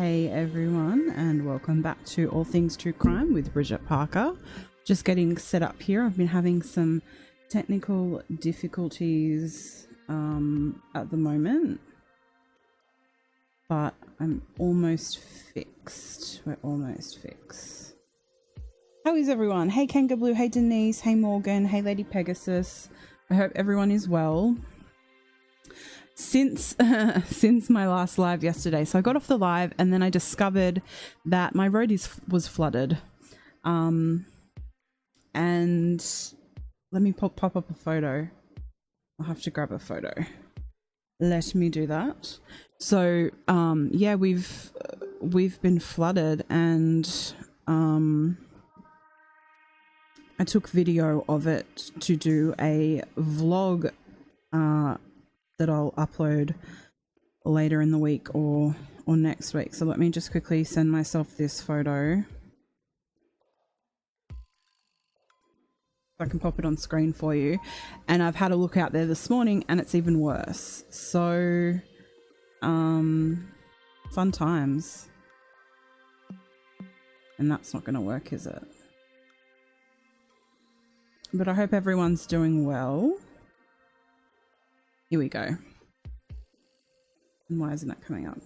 Hey everyone, and welcome back to All Things True Crime with Bridget Parker. Just getting set up here. I've been having some technical difficulties at the moment, but I'm almost fixed. We're almost fixed. How is everyone? Hey Kanga Blue, hey Denise, hey Morgan, hey Lady Pegasus. I hope everyone is well. Since my last live yesterday, so I got off the live and then I discovered that my road was flooded, and let me pop up a photo. I'll have to grab a photo. Let me do that. So yeah, we've been flooded, and I took video of it to do a vlog that I'll upload later in the week or next week. So let me just quickly send myself this photo. I can pop it on screen for you. And I've had a look out there this morning and it's even worse. So fun times. And that's not going to work, is it? But I hope everyone's doing well. Here we go. And why isn't that coming up?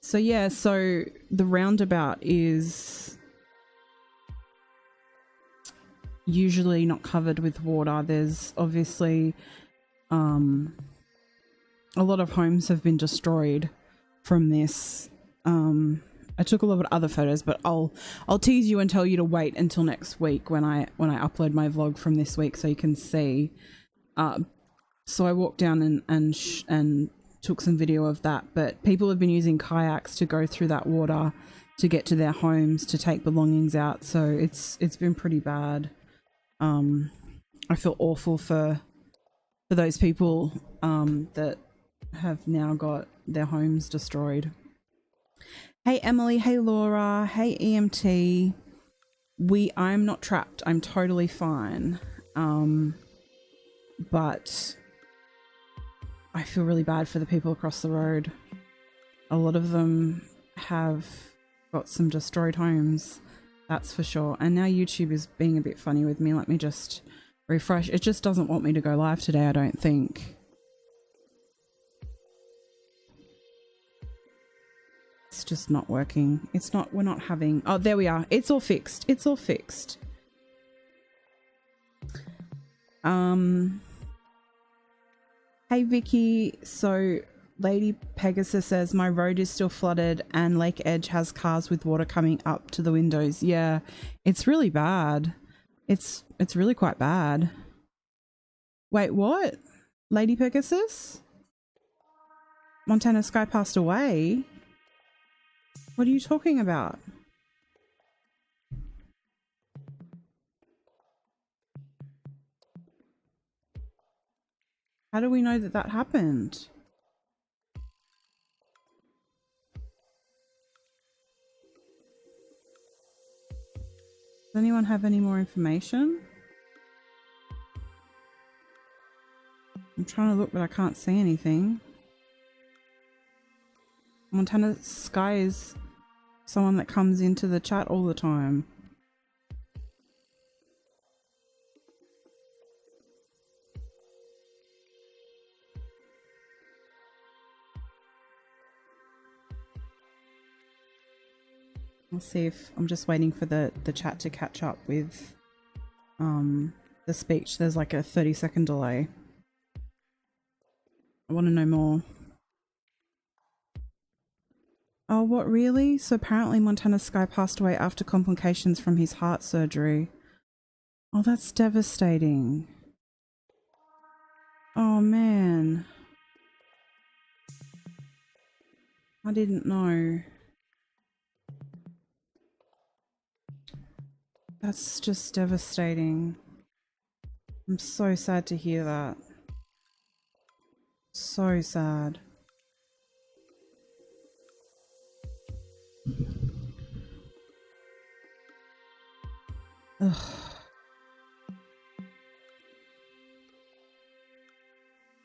So yeah, so the roundabout is usually not covered with water. There's obviously a lot of homes have been destroyed from this. I took a lot of other photos, but I'll tease you and tell you to wait until next week when I upload my vlog from this week so you can see. So I walked down and took some video of that, but people have been using kayaks to go through that water to get to their homes, to take belongings out. So it's been pretty bad. I feel awful for those people that have now got their homes destroyed. Hey Emily, hey Laura, hey EMT. I'm not trapped. I'm totally fine. But I feel really bad for the people across the road. A lot of them have got some destroyed homes, that's for sure. And now YouTube is being a bit funny with me. Let me just refresh. It just doesn't want me to go live today, I don't think. It's just not working. It's not, we're not having, oh, there we are. It's all fixed. It's all fixed. Hey Vicky, so Lady Pegasus says my road is still flooded and Lake Edge has cars with water coming up to the windows. Yeah, it's really bad. It's really quite bad. Wait, what? Lady Pegasus? Montana Sky passed away? What are you talking about? How do we know that that happened? Does anyone have any more information? I'm trying to look, but I can't see anything. Montana Sky is someone that comes into the chat all the time. I'll see if I'm just waiting for the chat to catch up with the speech. There's like a 30-second delay. I want to know more. Oh, what, really? So apparently Montana Sky passed away after complications from his heart surgery. Oh, that's devastating. Oh man. I didn't know. That's just devastating. I'm so sad to hear that. So sad. Ugh.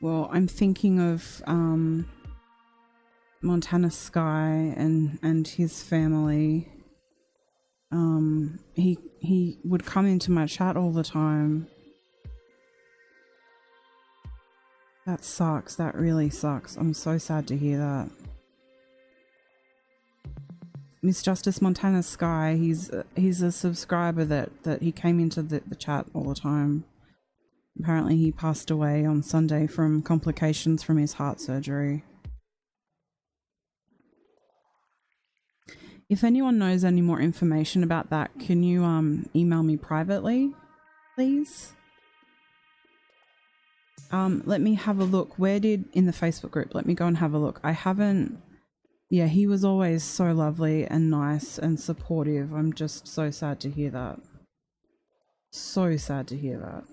Well, I'm thinking of Montana Sky and his family. He would come into my chat all the time. That sucks. That really sucks. I'm so sad to hear that. Miss Justice Montana Sky, he's a subscriber that he came into the chat all the time. Apparently he passed away on Sunday from complications from his heart surgery. If anyone knows any more information about that, can you email me privately, please? Let me have a look. In the Facebook group, let me go and have a look. I haven't... Yeah, he was always so lovely and nice and supportive. I'm just so sad to hear that. So sad to hear that.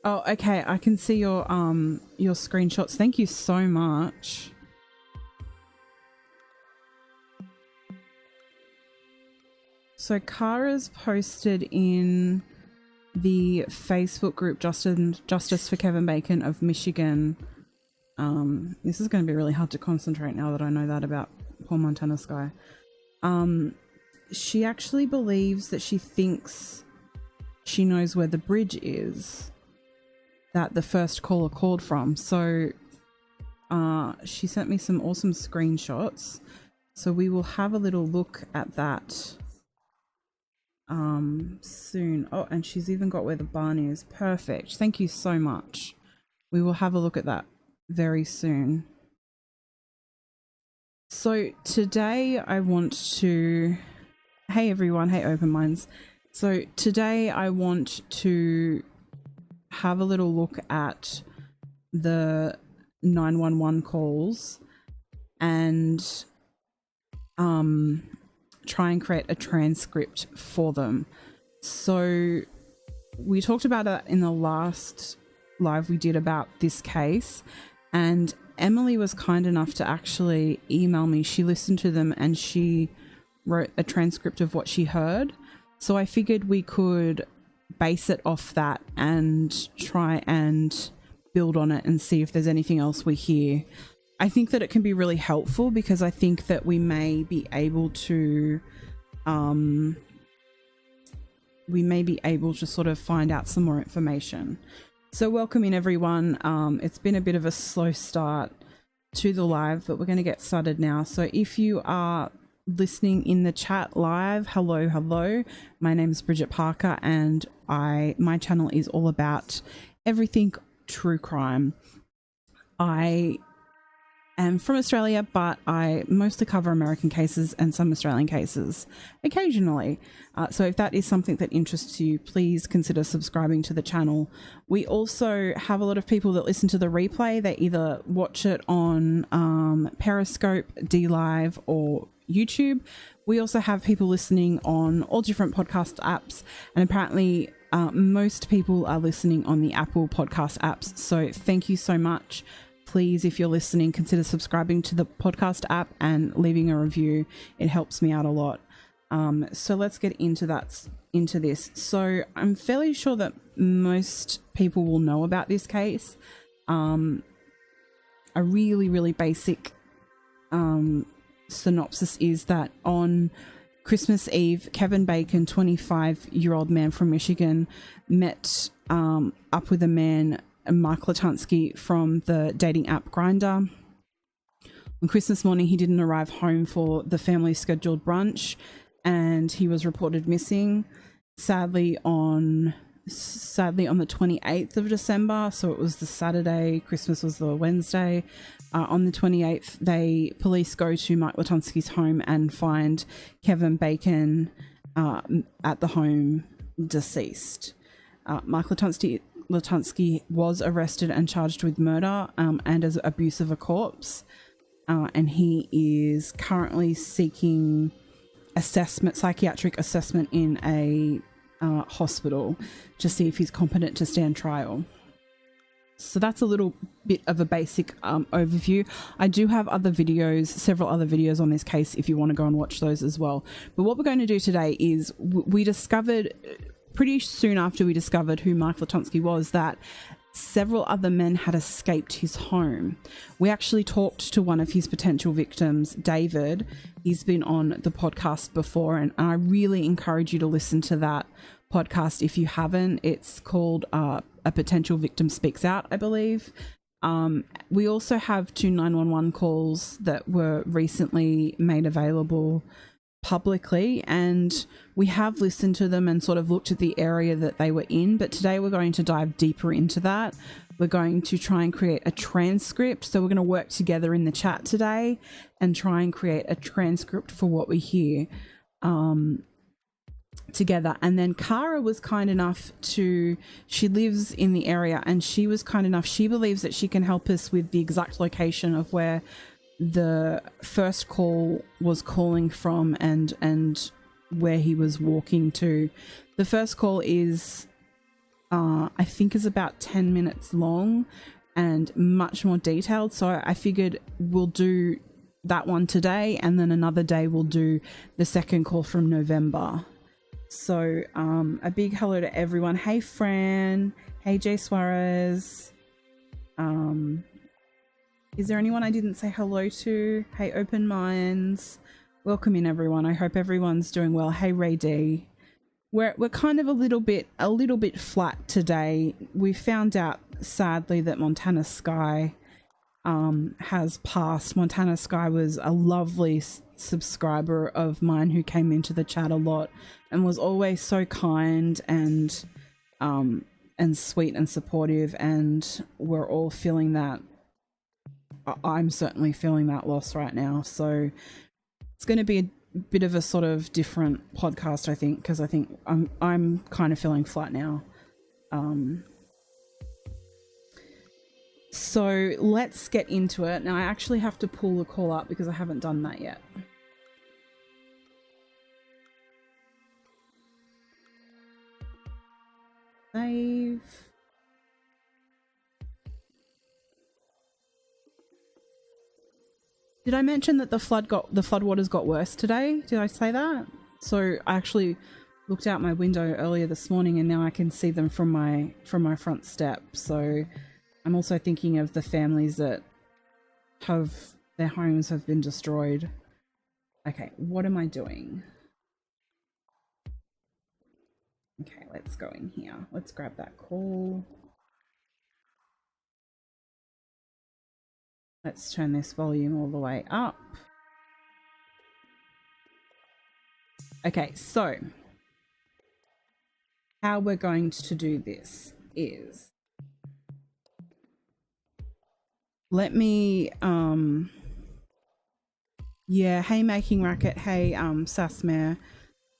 Oh, okay. I can see your screenshots. Thank you so much. So Kara's posted in the Facebook group Justice for Kevin Bacon of Michigan. This is going to be really hard to concentrate now that I know that about poor Montana Sky. She actually believes that she thinks she knows where the bridge is that the first caller called from. So she sent me some awesome screenshots. So we will have a little look at that soon. Oh, and she's even got where the barn is. Perfect. Thank you so much. We will have a look at that very soon. So today I want to... Hey everyone, hey Open Minds. So today I want to have a little look at the 911 calls and try and create a transcript for them. So we talked about it in the last live we did about this case, and Emily was kind enough to actually email me. She listened to them and she wrote a transcript of what she heard. So I figured we could base it off that and try and build on it and see if there's anything else we hear. I think that it can be really helpful because I think that we may be able to sort of find out some more information. So welcome in everyone. It's been a bit of a slow start to the live, but we're going to get started now. So if you are listening in the chat live, hello. My name is Bridget Parker and my channel is all about everything true crime. I am from Australia, but I mostly cover American cases and some Australian cases occasionally. So if that is something that interests you, please consider subscribing to the channel. We also have a lot of people that listen to the replay. They either watch it on Periscope, DLive, or YouTube. We also have people listening on all different podcast apps, and apparently most people are listening on the Apple podcast apps. So thank you so much. Please, if you're listening, consider subscribing to the podcast app and leaving a review. It helps me out a lot. So let's get into this. So I'm fairly sure that most people will know about this case. A really, really basic synopsis is that on Christmas Eve, Kevin Bacon, 25-year-old man from Michigan, met up with a man, Mark Latunski, from the dating app Grindr. On Christmas morning, he didn't arrive home for the family's scheduled brunch, and he was reported missing. Sadly on the 28th of December, so it was the Saturday, Christmas was the Wednesday. On the 28th, police go to Mark Latunski's home and find Kevin Bacon at the home deceased. Mark Latunski was arrested and charged with murder and as abuse of a corpse, and he is currently seeking psychiatric assessment in a hospital to see if he's competent to stand trial. So that's a little bit of a basic overview. I do have several other videos on this case if you want to go and watch those as well. But what we're going to do today is we discovered, pretty soon after we discovered who Mark Latunski was, that several other men had escaped his home. We actually talked to one of his potential victims, David. He's been on the podcast before, and I really encourage you to listen to that podcast if you haven't. It's called A Potential Victim Speaks Out, I believe. We also have 2 911 calls that were recently made available publicly, and we have listened to them and sort of looked at the area that they were in, but today we're going to dive deeper into that. We're going to try and create a transcript, so we're going to work together in the chat today and try and create a transcript for what we hear together. And then Cara was kind enough to, she lives in the area, and she was kind enough, she believes that she can help us with the exact location of where the first call was calling from and where he was walking to. The first call is I think is about 10 minutes long and much more detailed, so I figured we'll do that one today, and then another day we'll do the second call from November. So a big hello to everyone. Hey Fran, hey Jay Suarez, is there anyone I didn't say hello to? Hey, Open Minds. Welcome in, everyone. I hope everyone's doing well. Hey, Ray D. We're kind of a little bit flat today. We found out, sadly, that Montana Sky has passed. Montana Sky was a lovely subscriber of mine who came into the chat a lot and was always so kind and sweet and supportive, and we're all feeling that. I'm certainly feeling that loss right now, so it's going to be a bit of a sort of different podcast, I think, because I think I'm kind of feeling flat now. So let's get into it. Now I actually have to pull the call up because I haven't done that yet. Save. Did I mention that the floodwaters got worse today? Did I say that? So I actually looked out my window earlier this morning, and now I can see them from my front step. So I'm also thinking of the families that have their homes have been destroyed. Okay, what am I doing? Okay, let's go in here. Let's grab that call. Let's turn this volume all the way up. Okay, so how we're going to do this is, let me yeah, hey Making Racket, hey Sasmare.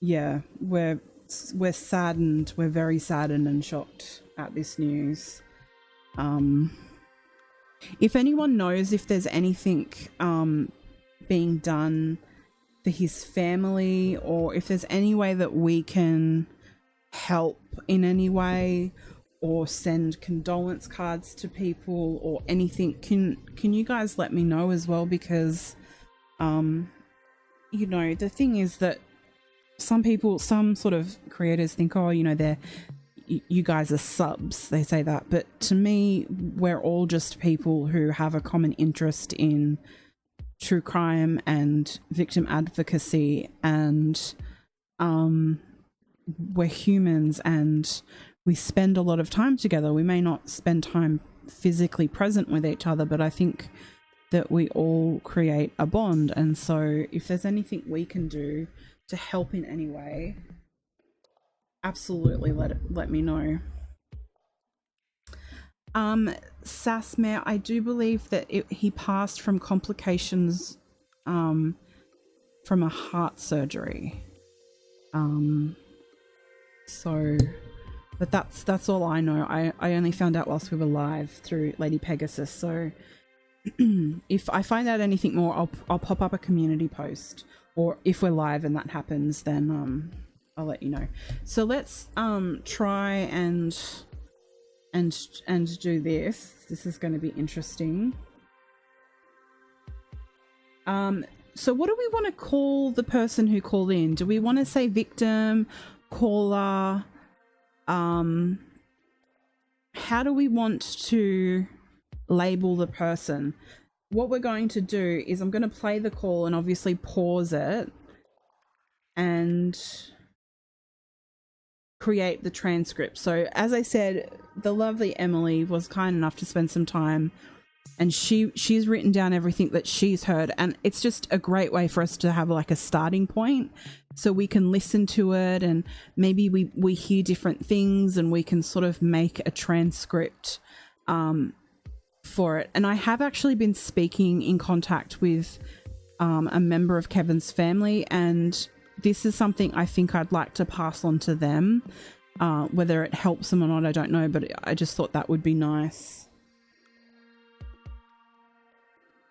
Yeah, we're saddened, we're very saddened and shocked at this news. If anyone knows if there's anything being done for his family, or if there's any way that we can help in any way, or send condolence cards to people or anything, can you guys let me know as well? Because you know, the thing is that some sort of creators think, oh, you know, you guys are subs, they say that, but to me, we're all just people who have a common interest in true crime and victim advocacy, and we're humans and we spend a lot of time together. We may not spend time physically present with each other, but I think that we all create a bond, and so if there's anything we can do to help in any way, absolutely let me know. Sasmare, I do believe that he passed from complications from a heart surgery. So, but that's all I know. I only found out whilst we were live through Lady Pegasus. So if I find out anything more, I'll pop up a community post, or if we're live and that happens, then I'll let you know. So let's try and do this. This is going to be interesting. So what do we want to call the person who called in? Do we want to say victim, caller, how do we want to label the person? What we're going to do is I'm going to play the call and obviously pause it and create the transcript. So as I said, the lovely Emily was kind enough to spend some time, and she's written down everything that she's heard, and it's just a great way for us to have like a starting point so we can listen to it, and maybe we hear different things and we can sort of make a transcript for it. And I have actually been speaking in contact with a member of Kevin's family, and this is something I think I'd like to pass on to them. Whether it helps them or not, I don't know, but I just thought that would be nice.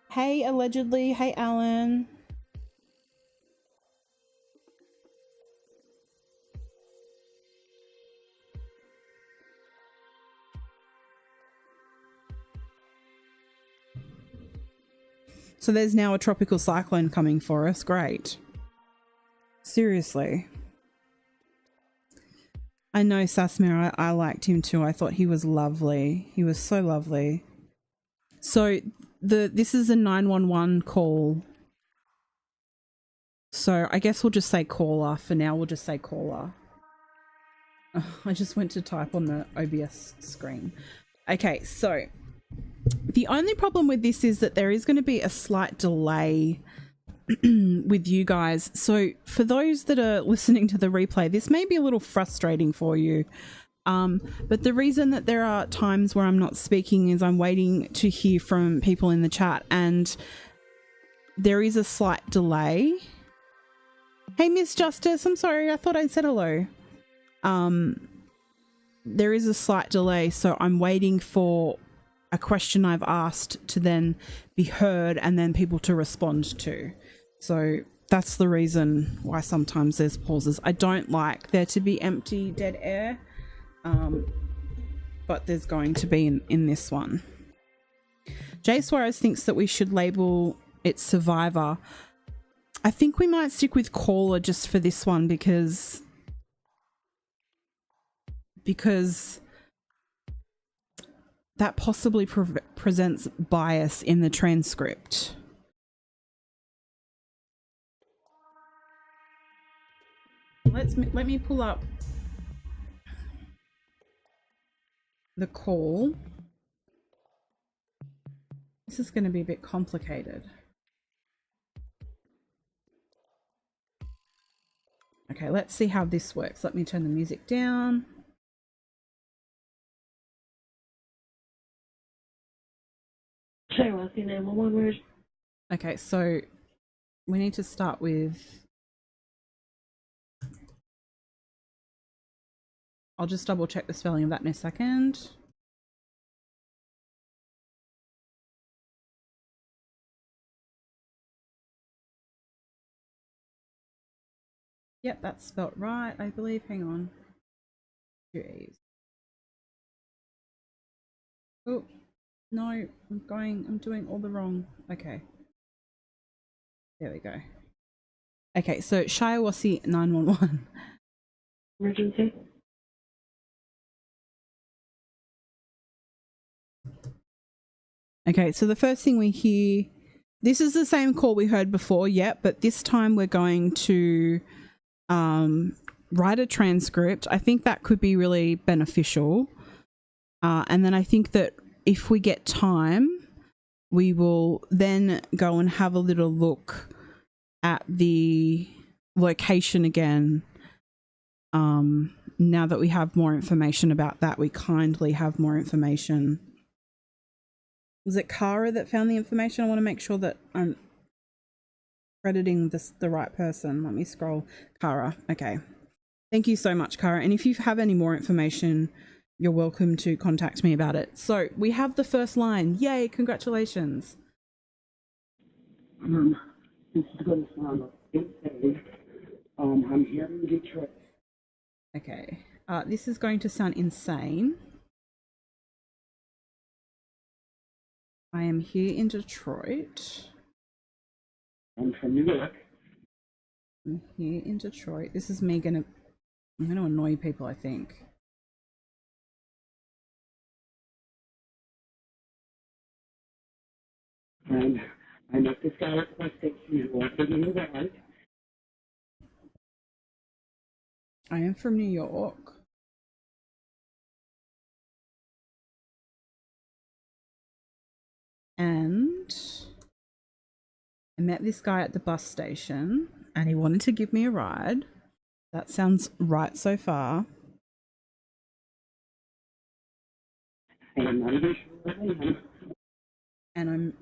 Hey, allegedly. Hey, Alan. So there's now a tropical cyclone coming for us. Great. Seriously. I know Sasmir, I liked him too. I thought he was lovely. He was so lovely. So this is a 911 call. So I guess we'll just say caller. For now, we'll just say caller. I just went to type on the OBS screen. Okay, so the only problem with this is that there is going to be a slight delay with you guys. So for those that are listening to the replay, this may be a little frustrating for you. But the reason that there are times where I'm not speaking is I'm waiting to hear from people in the chat, and there is a slight delay. Hey, Miss Justice, I'm sorry, I thought I said hello. There is a slight delay, so I'm waiting for a question I've asked to then be heard and then people to respond to. So that's the reason why sometimes there's pauses. I don't like there to be empty dead air, but there's going to be in this one. Jay Suarez thinks that we should label it survivor. I think we might stick with caller just for this one because that possibly presents bias in the transcript. Let me pull up the call. This is going to be a bit complicated. Okay, let's see how this works. Let me turn the music down. Okay, so we need to start with... I'll just double check the spelling of that in a second. Yep, that's spelt right, I believe. Hang on. Jeez. Oh, no, I'm doing all the wrong. Okay. There we go. Okay, so Shiawassee 911. Emergency. Okay, so the first thing we hear, this is the same call we heard before, yep, but this time we're going to write a transcript. I think that could be really beneficial. And then I think that if we get time, we will then go and have a little look at the location again. Now that we have more information about that, we kindly have more information. Was it Kara that found the information? I want to make sure that I'm crediting the right person. Let me scroll. Kara. Okay. Thank you so much, Kara. And if you have any more information, you're welcome to contact me about it. So we have the first line. Yay, congratulations. This is going to sound insane. I'm here in Detroit. Okay. This is going to sound insane. I am here in Detroit. I'm from New York. I'm here in Detroit. This is me I'm gonna annoy people, I think. And I met this guy at the bus station who offered me a ride. I am from New York. And I met this guy at the bus station and he wanted to give me a ride. That sounds right so far. And I'm not even sure where I am.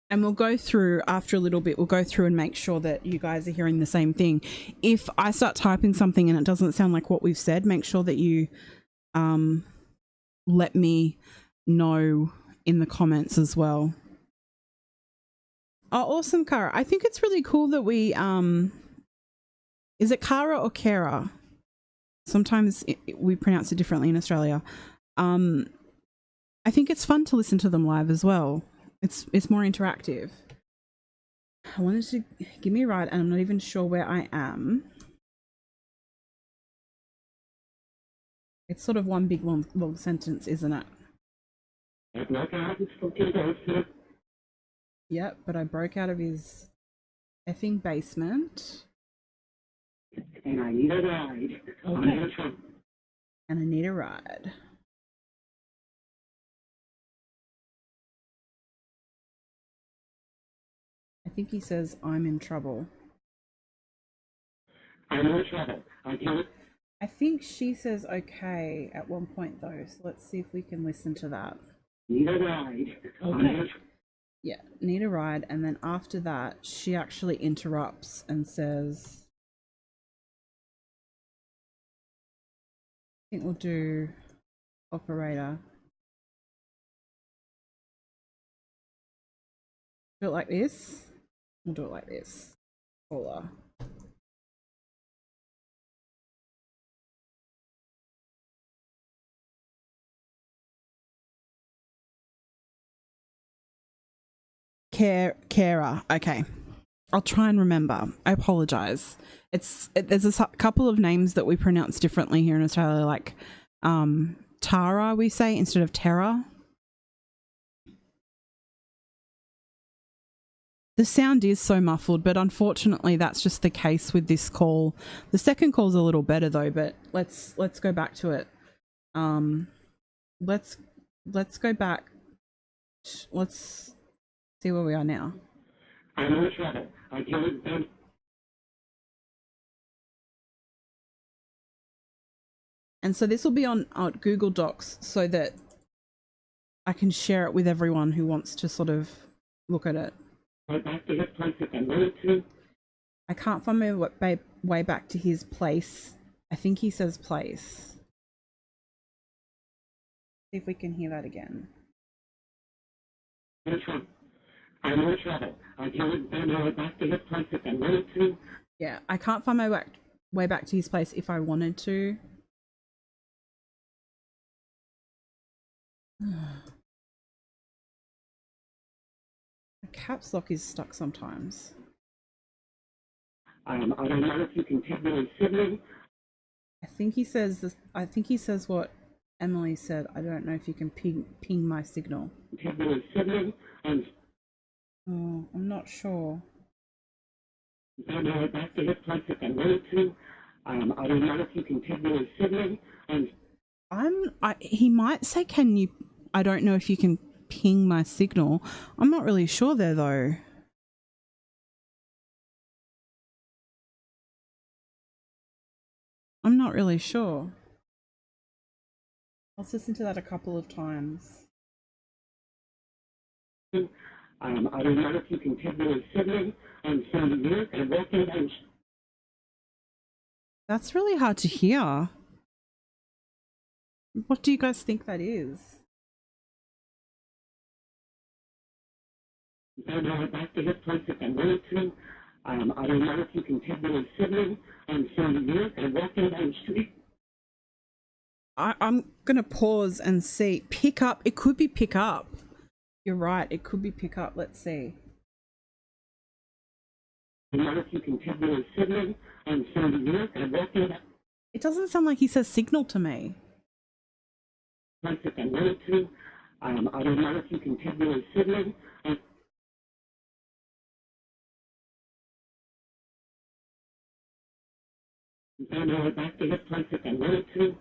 And we'll go through after a little bit, we'll go through and make sure that you guys are hearing the same thing. If I start typing something and it doesn't sound like what we've said, make sure that you let me know in the comments as well. Oh, awesome, Kara. I think it's really cool that we, is it Kara or Kara? Sometimes we pronounce it differently in Australia. I think it's fun to listen to them live as well. It's more interactive. I wanted to give me a ride and I'm not even sure where I am. It's sort of one big long sentence, isn't it? Yep, but I broke out of his effing basement. And I need a ride. Okay. And I need a ride. I think he says, I'm in trouble. I'm in trouble. I think she says okay at one point though, so let's see if we can listen to that. Need a ride. Okay. Yeah, need a ride, and then after that, she actually interrupts and says, I think we'll do operator. Do it like this. We'll do it like this. Caller. Carer. Okay. I'll try and remember. I apologize. There's a couple of names that we pronounce differently here in Australia, like Tara we say instead of Tara. The sound is so muffled, but unfortunately that's just the case with this call. The second call's a little better though, but let's go back to it. Let's go back. Let's see where we are now. I'm in trouble. I can't. And so this will be on Google Docs so that I can share it with everyone who wants to sort of look at it. Back to his place if I wanted to. I can't find my way back to his place. I think he says place. See if we can hear that again. I'm in trouble. I can't find my way back to his place if I wanted to. Yeah, I can't find my way back to his place if I wanted to. Caps lock is stuck sometimes. I don't know if you can tell me Sydney. I think he says this. I think he says what Emily said. I don't know if you can ping my signal. Tell me Sydney. Oh, I'm not sure. I know back to his place if I wanted to. I don't know if you can tell me Sydney. He might say, "Can you?" I don't know if you can ping my signal. I'm not really sure there though. I'm not really sure. Let's listen to that a couple of times. I don't know if you can tell me Sydney. I'm 70 years and working on. That's really hard to hear. What do you guys think that is? I know back to his place if I wanted to. I don't know if you can tell me Sydney. I'm 70 years and working on the street. I'm gonna pause and see. Pick up. It could be pick up. You're right. It could be pick up. Let's see. I don't know if you can tell me Sydney. I'm 70 years and working on. It doesn't sound like he says signal to me. Place if I wanted to. I don't know if you can tell me sibling. I know back to this place if I wanted to.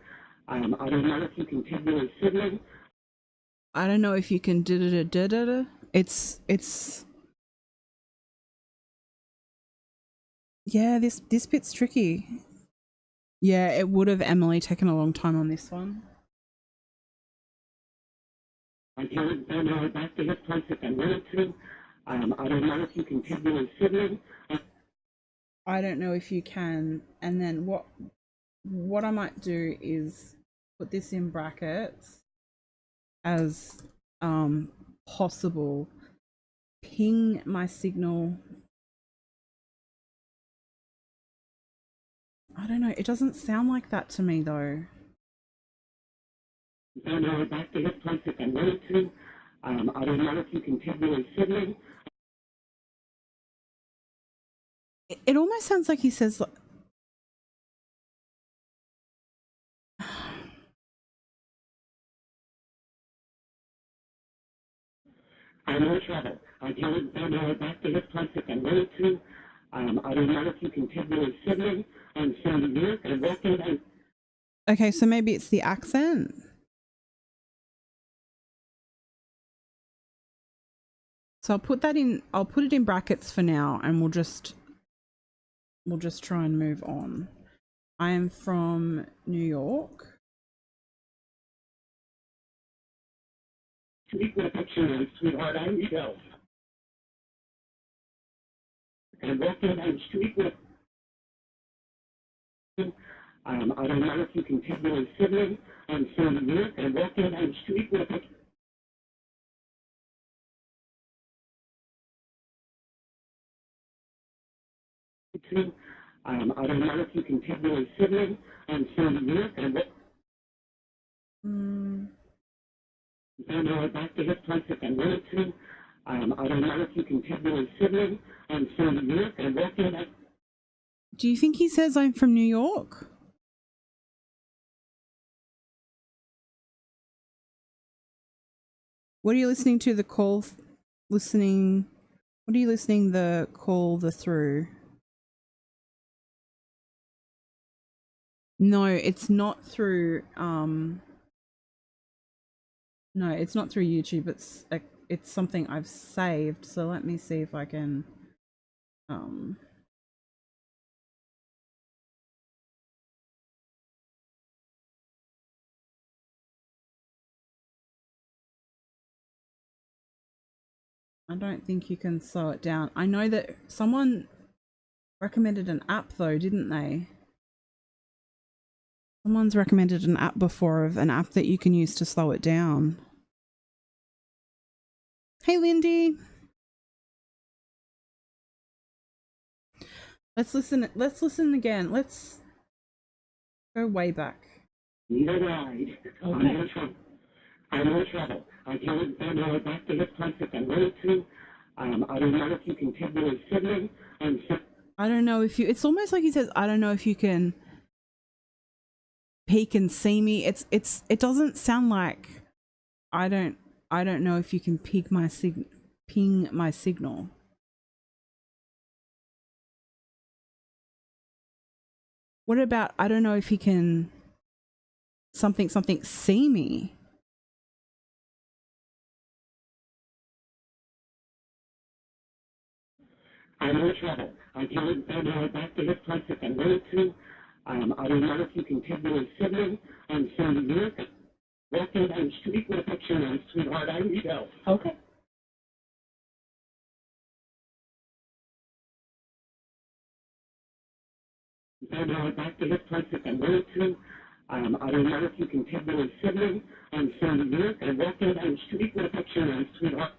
I don't know if you can tell me sibling. I don't know if you can It's yeah, this bit's tricky. Yeah, it would have, Emily, taken a long time on this one. I don't know back to this place if I wanted to. I don't know if you can tell me sibling. I don't know if you can. And then what I might do is put this in brackets as possible. Ping my signal. I don't know. It doesn't sound like that to me though. I know back to this place if I wanted to. I don't know if you can tell me sibling. It almost sounds like he says. I'm in trouble. I don't know back to this place if I wanted to. I don't know if you can tell me sibling. I'm from New York and walking and Okay, so maybe it's the accent. So I'll put that in. I'll put it in brackets for now, and we'll just try and move on. I am from New York. tweet my picture, sweetheart, I need help. And walking down the street with I don't know if you can tell me sibling. I'm from New York and walking down the street with a I don't know if you can tell me sibling. I'm from New York and I know back to this place if I wanted to. I don't know if you can tell me sibling. I'm from New York and walking down. Do you think he says I'm from New York? What are you listening to the call? Listening. What are you listening the call the through? No, it's not through. No, it's not through YouTube. It's something I've saved. So let me see if I can. I don't think you can slow it down. I know that someone recommended an app though, didn't they? Someone's recommended an app before, of an app that you can use to slow it down. Hey, Lindy. Let's listen again. Let's go way back. Need a ride. Okay. I'm in trouble. I don't know back to this place if I wanted to. I don't know if you can tell me sibling. I don't know if you. It's almost like he says, "I don't know if you can peek and see me." It doesn't sound like I don't know if you can ping my signal. What about I don't know if he can something see me? I'm in trouble. I don't know back to this place if I wanted to. I don't know if you can tell me sibling. I'm from New York. Walking down the street with a picture on, sweetheart, I need help. Okay. I know back to this place if I wanted to. I don't know if you can tell me sibling. I'm from New York and walking down the street with a picture on, sweetheart.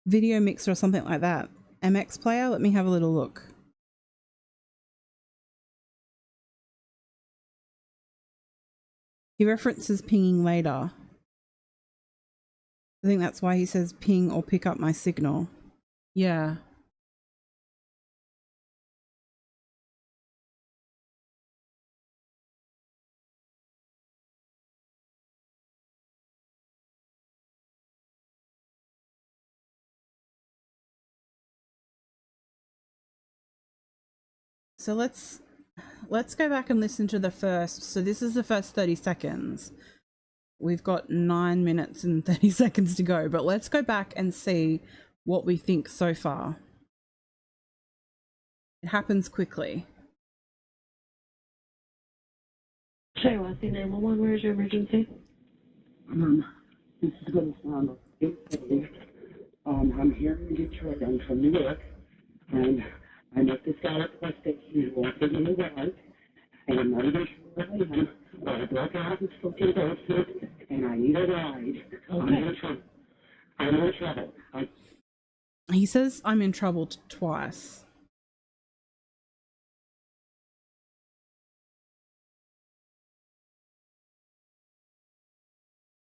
Video mixer or something like that. MX player. Let me have a little look. He references pinging later. I think that's why he says ping or pick up my signal. Yeah. so let's go back and listen to the first. So this is the first 30 seconds. We've got 9 minutes and 30 seconds to go, but let's go back and see what we think so far. It happens quickly. Shay, Westy 911, where's your emergency? This is going to sound silly. I'm here in Detroit. I'm from New York, and I met this guy at the bus station who wanted me to ride, and I'm not even sure where I am, but I broke out and fucking ghosted, and I need a ride. Okay. I'm in trouble. He says I'm in trouble twice.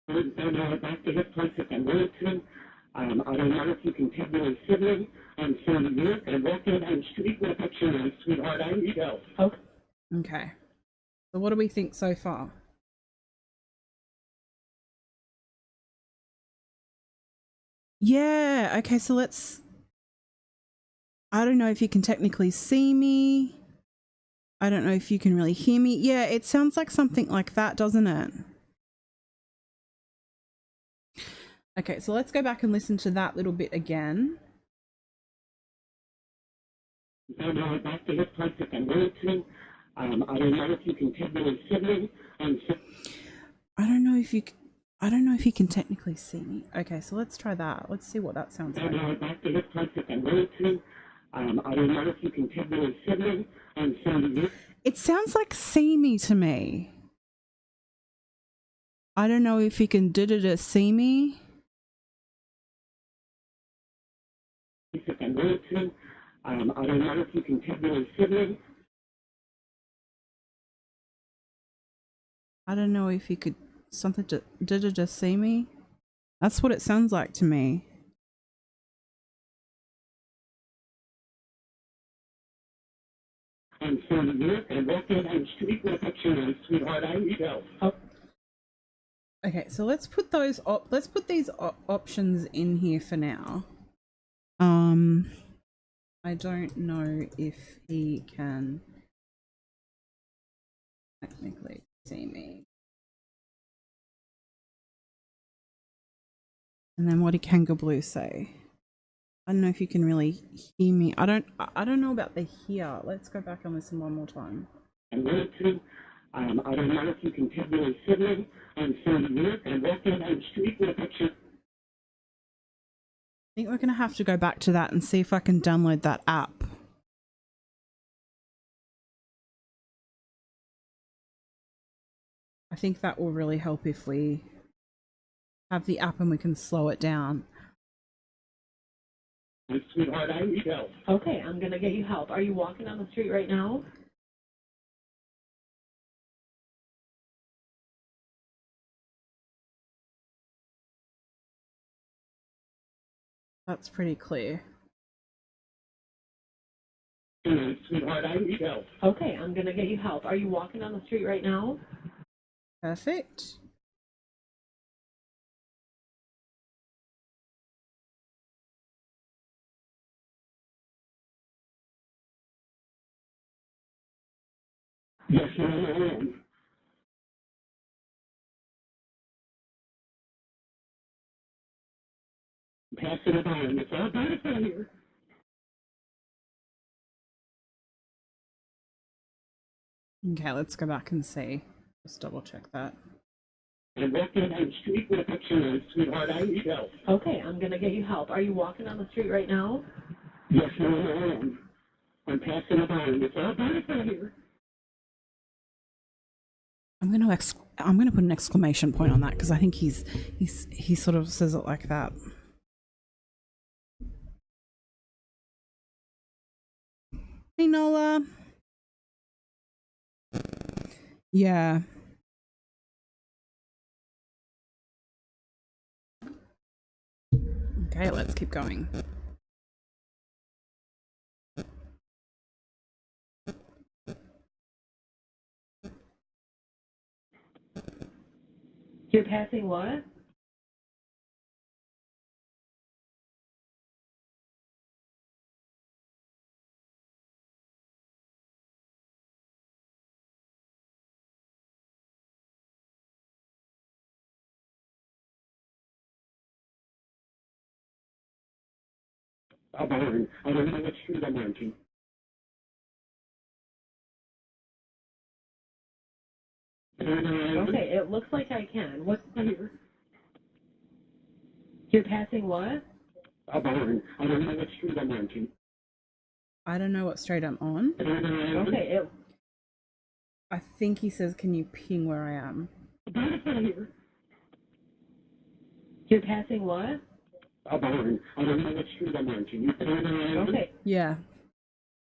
I know back to his place if I wanted to. I don't know if you can take me to Sydney. I'm from New York. I walked in on the street with a picture of my sweetheart. I need help. Okay. Okay. So what do we think so far? Yeah, okay, so let's... I don't know if you can technically see me. I don't know if you can really hear me. Yeah, it sounds like something like that, doesn't it? Okay, so let's go back and listen to that little bit again. I know back to his place if I wanted to. I don't know if you can take me to Sydney. I don't know if you can technically see me. Okay, so let's try that. Let's see what that sounds I like. know back to his place if I wanted to. I don't know if you can take me to Sydney. I'm from New York. It sounds like see me to me. I don't know if you can see me. If I wanted to. I don't know if you can take me to Sydney. I don't know if you could something to see me. That's what it sounds like to me. I'm from New York. I walked in on the street with a picture of my sweetheart. I need help. Okay, so let's put these options in here for now. I don't know if he can technically see me. And then what did Kanga Blue say? I don't know if you can really hear me. I don't know about the hear. Let's go back and listen one more time. I wanted to. I don't know if you can take me to Sydney. I'm from New York. I walked in on the street with a picture. I think we're going to have to go back to that and see if I can download that app. I think that will really help if we have the app and we can slow it down. My sweetheart, I need help. Okay, I'm gonna get you help. Are you walking on the street right now? That's pretty clear. My sweetheart, I need help. Okay, I'm gonna get you help. Are you walking on the street right now? Perfect. Yes, I am. Passing it on. It's all about here. Okay, let's go back and see. Just double check that. I walked in on the street with a picture of my sweetheart. I need help. Okay, I'm gonna get you help. Are you walking on the street right now? Yes, I am. I'm passing it on. It's all about here. I'm gonna put an exclamation point on that because I think he sort of says it like that. Hey Nola. Yeah. Okay, let's keep going. You're passing what? a barn. I don't know what street I'm on to. Okay, it looks like I can. What's here? You're passing what? A barn. I don't know what street I'm on to. I don't know what street I'm on. Okay, I think he says, can you ping where I am? you're passing what? A barn. I don't know what street I'm on to. Okay. Yeah.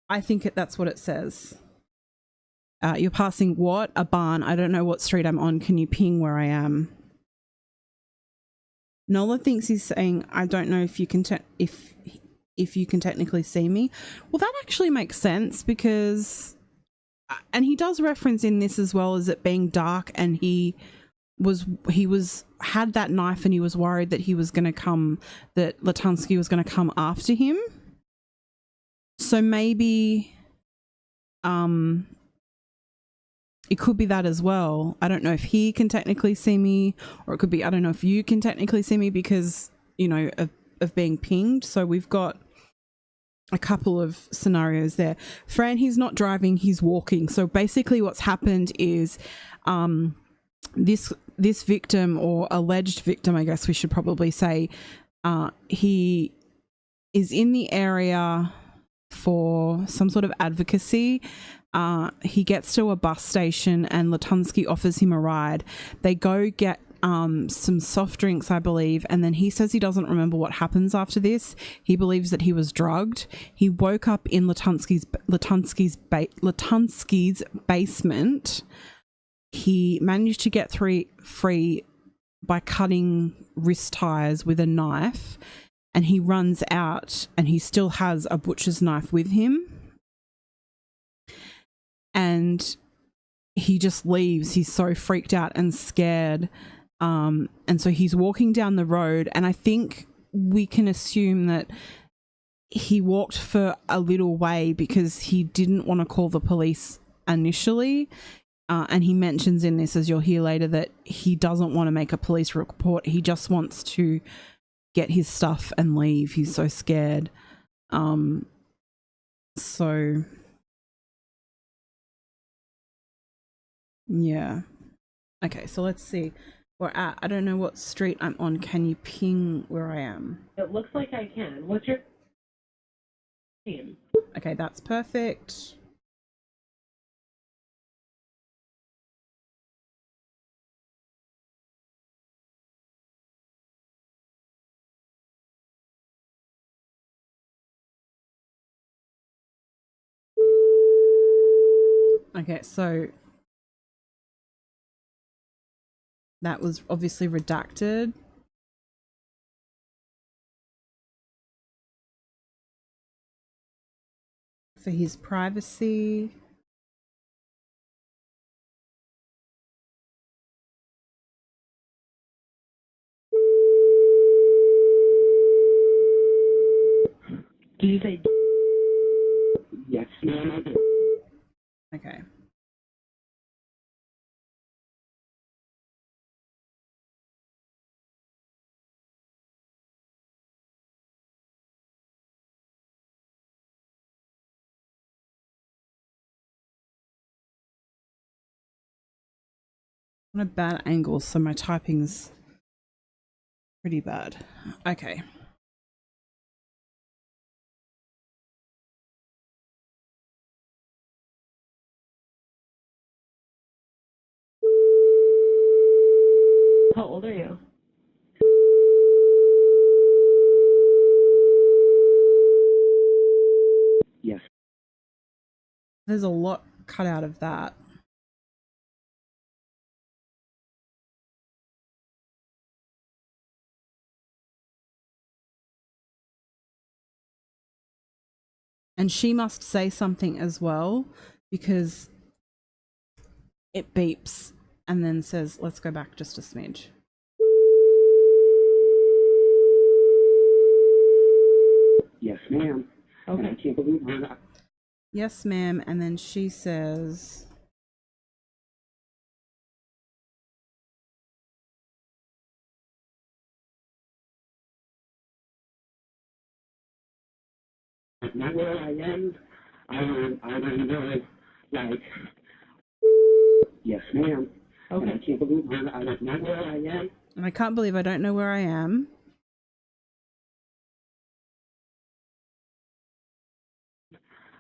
I think that's what it says. You're passing what? A barn. I don't know what street I'm on. Can you ping where I am? Nola thinks he's saying, I don't know if you can if you can technically see me. Well, that actually makes sense because, and he does reference in this as well as it being dark, and he had that knife and he was worried that that Latunski was going to come after him. So maybe, it could be that as well. I don't know if he can technically see me, or it could be, I don't know if you can technically see me because, you know, of being pinged. So we've got a couple of scenarios there. Fran, he's not driving, he's walking. So basically what's happened is this victim, or alleged victim, I guess we should probably say, he is in the area for some sort of advocacy. He gets to a bus station and Latunski offers him a ride. They go get some soft drinks, I believe, and then he says he doesn't remember what happens after this. He believes that he was drugged. He woke up in Latunski's basement. He managed to get free by cutting wrist ties with a knife, and he runs out and he still has a butcher's knife with him. And he just leaves. He's so freaked out and scared. And so he's walking down the road, and I think we can assume that he walked for a little way because he didn't want to call the police initially. And he mentions in this, as you'll hear later, that he doesn't want to make a police report. He just wants to get his stuff and leave. He's so scared. So yeah. Okay, so let's see. We're at, I don't know what street I'm on. Can you ping where I am? It looks like I can. What's your name? Okay, that's perfect. Okay, so that was obviously redacted. For his privacy. Did you say? Yes, ma'am, I do. Okay. On a bad angle, so my typing's pretty bad. Okay. How old are you? Yes. There's a lot cut out of that. And she must say something as well, because it beeps and then says, let's go back just a smidge. Yes, ma'am. Okay. And I can't believe we're not. Yes, ma'am. And then she says, know where I am. I don't know, like, yes, ma'am. Okay. And I can't believe I don't know where I am. And I can't believe I don't know where I am.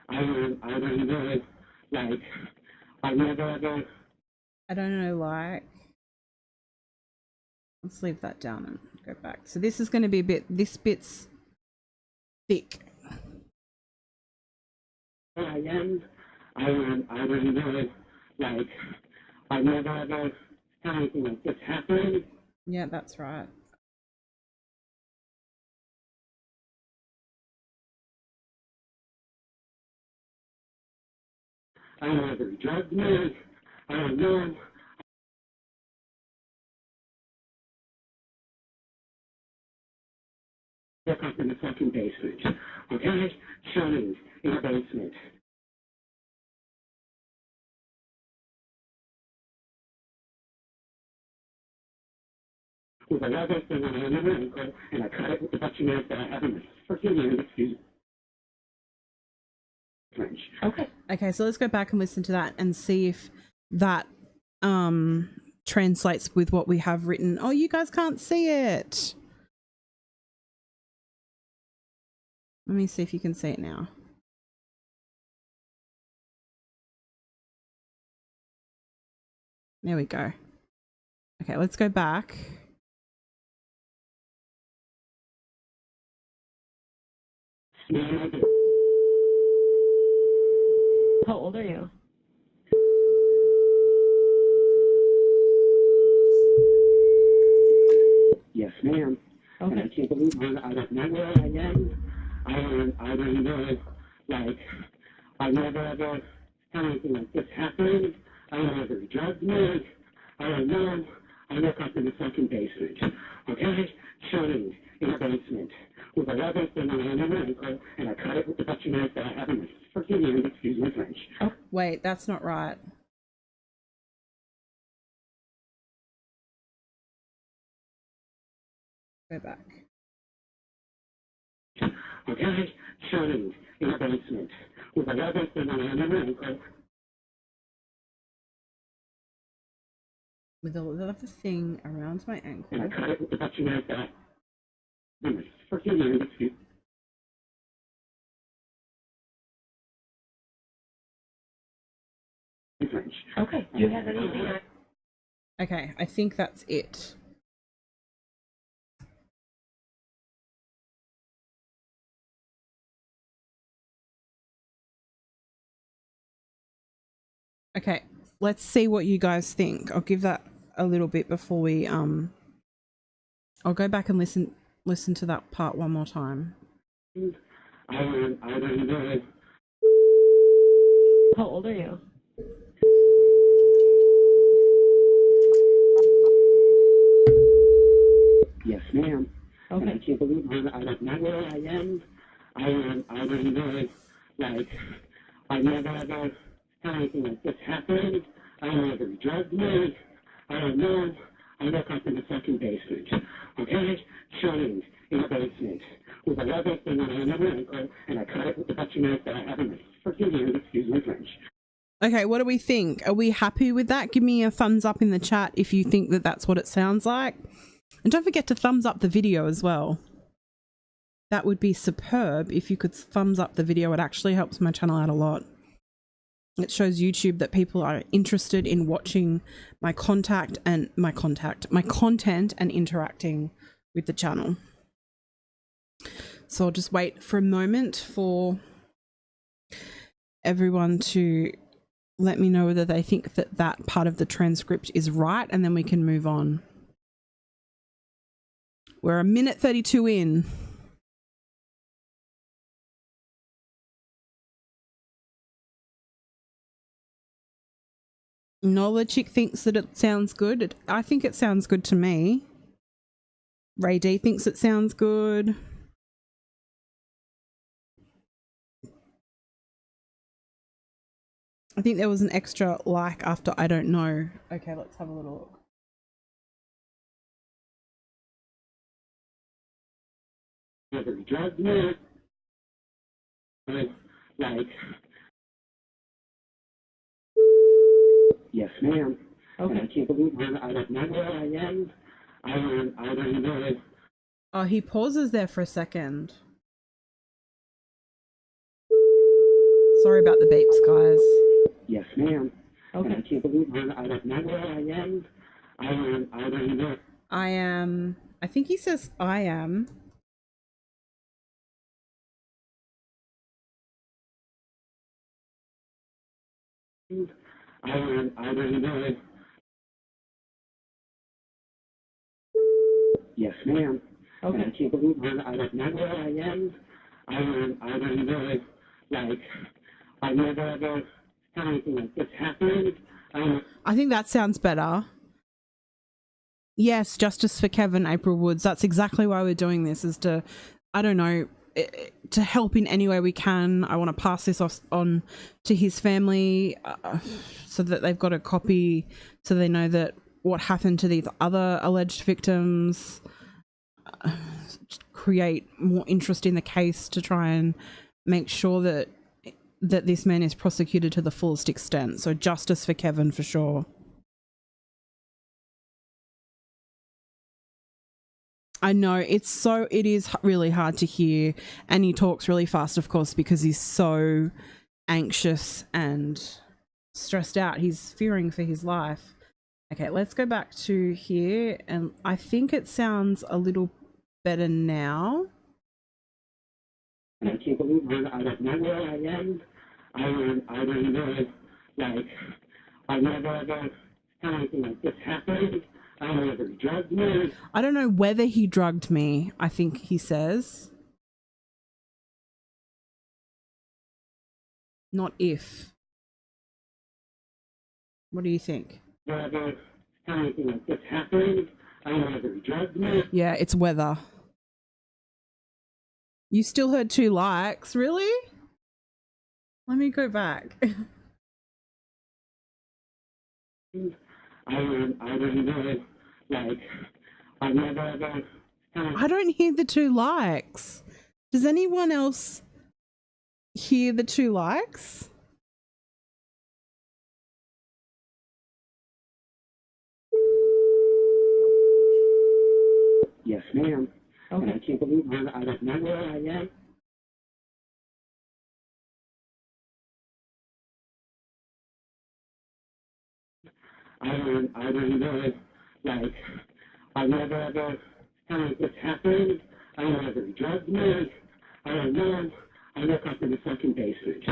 I don't know, like, I never ever. I don't know, like. Let's leave that down and go back. So this is going to be a bit, this bit's thick. I am. I don't know, like, I never ever had anything like this happen. Yeah, that's right. I never drugged me. I don't know. Look up in the fucking basement. Okay? Showing in the basement. With a leather thing on my ankle, and I cut it with the butcher knife that I have in my freaking hand. Excuse me. French. Okay. Okay, so let's go back and listen to that and see if that translates with what we have written. Oh, you guys can't see it. Let me see if you can see it now. There we go. Okay, let's go back. How old are you? Yes, ma'am. Okay. And I can't believe I don't know where I am. I don't know, like, I never ever had anything like this happen. I never drugged me. I don't know. I look up in the fucking basement. Okay? Showing in the basement. With a leather thing on my ankle, and I cut it with the butcher knife that I have in my freaking hand. Excuse my French. Oh. Wait, that's not right. Go back. Okay? Showing in the basement. With a leather thing on my ankle. With a leather thing around my ankle. And I cut it with the butcher knife that I have in my freaking hand. Excuse my French. Okay. Do you have anything? Okay, I think that's it. Okay, let's see what you guys think. I'll give that a little bit before we I'll go back and listen to that part one more time. I don't know. How old are you? Yes, ma'am. Okay. And I can't believe I don't know where I am. I don't know, like, I never ever had anything like this happen. I never drugged me. I don't know. I look up in the fucking basement. Okay? Showing in the basement. With a leather thing on my ankle, and I cut it with the butcher knife that I have in my freaking hand. Excuse my French. Okay, what do we think? Are we happy with that? Give me a thumbs up in the chat if you think that that's what it sounds like. And don't forget to thumbs up the video as well. That would be superb if you could thumbs up the video. It actually helps my channel out a lot. It shows YouTube that people are interested in watching my content and interacting with the channel. So I'll just wait for a moment for everyone to let me know whether they think that that part of the transcript is right, and then we can move on. We're 1:32 in. Nola Chick thinks that it sounds good. I think it sounds good to me. Ray D thinks it sounds good. I think there was an extra like after I don't know. Okay, let's have a little look. Never drugged me. like, yes, ma'am. Okay. And I can't believe I don't know where I am. I don't know. Oh, he pauses there for a second. Sorry about the beeps, guys. Yes, ma'am. Okay. And I can't believe I don't know where I am. I don't know. I am. I think he says I am. I don't know. Yes, ma'am. Okay. And I can't believe I don't know where I am. I don't know. Like, I never ever had anything like this happen. I think that sounds better. Yes, justice for Kevin, April Woods. That's exactly why we're doing this, is to, I don't know, to help in any way we can. I want to pass this on to his family so that they've got a copy, so they know that what happened to these other alleged victims, create more interest in the case to try and make sure that this man is prosecuted to the fullest extent. So justice for Kevin for sure. I know it is really hard to hear, and he talks really fast, of course, because he's so anxious and stressed out. He's fearing for his life. Okay, let's go back to here, and I think it sounds a little better now. And I can't believe I don't know where I am. I don't know. Like, I never ever had anything like this happen. I don't know if he drugged me. I don't know whether he drugged me, I think he says. Not if. What do you think? Never had anything like this happen. I don't know if he drugged me. Yeah, it's whether. You still heard 2 likes? Really? Let me go back. I don't know. Like, I never ever. I don't hear the 2 likes. Does anyone else hear the 2 likes? Yes, ma'am. Okay. And I can't believe I don't know where I am. I don't know. Like, I never ever had this happen. I don't know if he drugged me. I don't know. I look up in the second basement.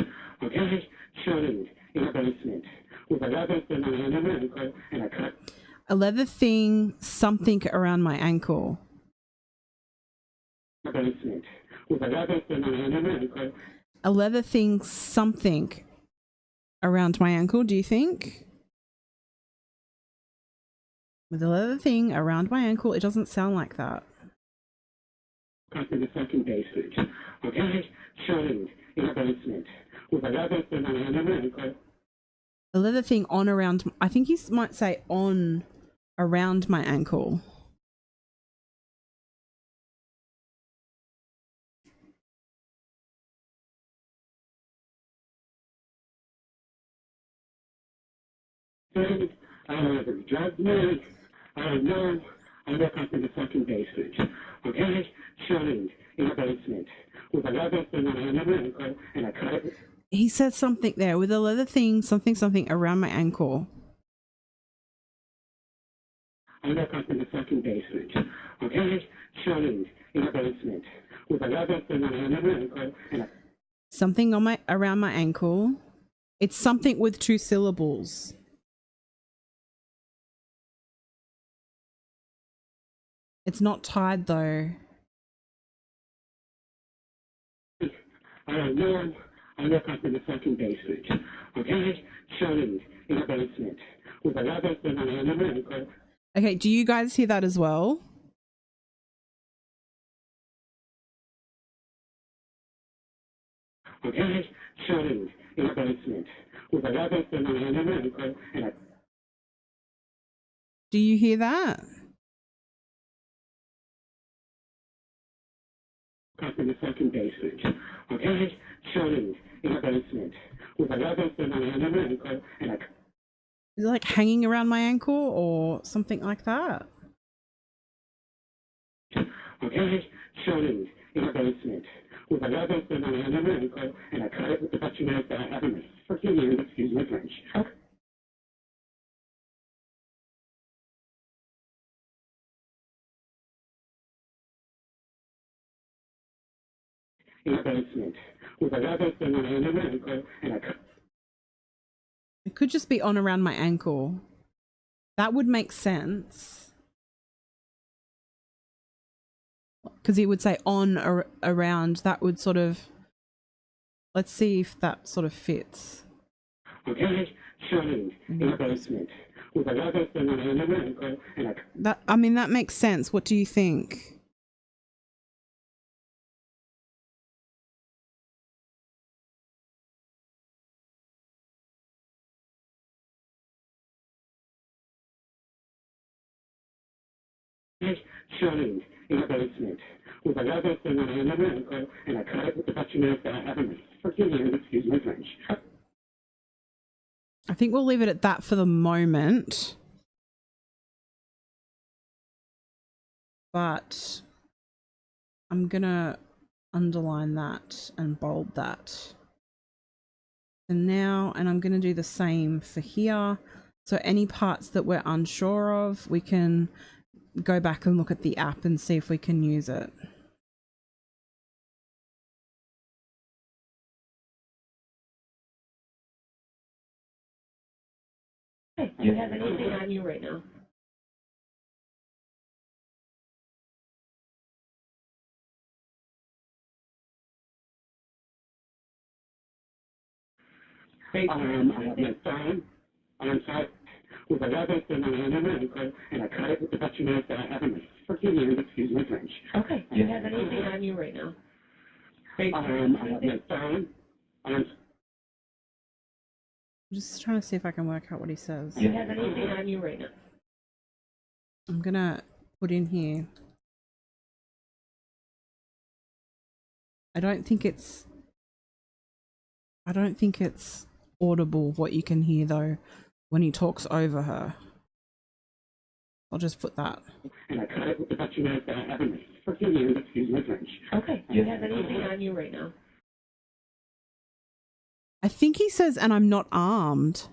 Okay? Shutting in the basement with a leather thing around my ankle, and I cut A leather thing, something around my ankle. the basement with a leather thing around my ankle. A leather thing, something around my ankle, do you think? With a leather thing around my ankle, it doesn't sound like that. Cut in the second basement. Okay? Shutting in the basement with a leather thing around my ankle. A leather thing on around, I think he might say on around my ankle. I don't know if he drugged me. I don't know. I look up in the second basement. Okay? Shutting in the basement with a leather thing around my ankle, and I cut it. He said something there with a leather thing, something around my ankle. I look up in the second basement. Okay? Shutting in the basement with a leather thing around my ankle, and I Something on around my ankle. It's something with 2 syllables. It's not tied though. I don't know. I look up in the second basement. Okay? Shutting in the basement with a leather thing around my ankle. Okay, do you guys hear that as well? Okay? Shutting in the basement with a leather thing around my ankle, and I Do you hear that? up in the second basement. Okay? Showing in the basement with a leather thing around my ankle and a Is it like hanging around my ankle or something like that? okay? Showing in the basement with a leather thing around my ankle and I cut it with the butcher knife that I have in my freaking hand, excuse my French. Okay? In the basement with a leather thing around my ankle and I cut. It could just be on around my ankle. That would make sense. Because he would say on or around. That would sort of... Let's see if that sort of fits. Okay? Showing in the basement with a leather thing around my ankle and I. That, I mean, that makes sense. What do you think? Showing in the basement with a leather thing around my ankle and I cut it with the butcher knife that I have in my freaking hand, excuse my French. I think we'll leave it at that for the moment. But I'm gonna underline that and bold that. And now, and I'm gonna do the same for here. So any parts that we're unsure of, we can go back and look at the app and see if we can use it. Do you have anything on you right now? I have my phone on site with a leather thing around my ankle and I cut it with the butcher knife that I have in my freaking hand, excuse my French. Okay. Do you have anything on you right now? I have my phone on. I'm just trying to see if I can work out what he says. Do you have anything on you right now? I'm gonna put in here. I don't think it's audible what you can hear though when he talks over her. I'll just put that. And I cut it with the butcher knife that I have in my freaking hand, excuse my French. Okay. Do you have anything on you right now? I think he says, and I'm not armed.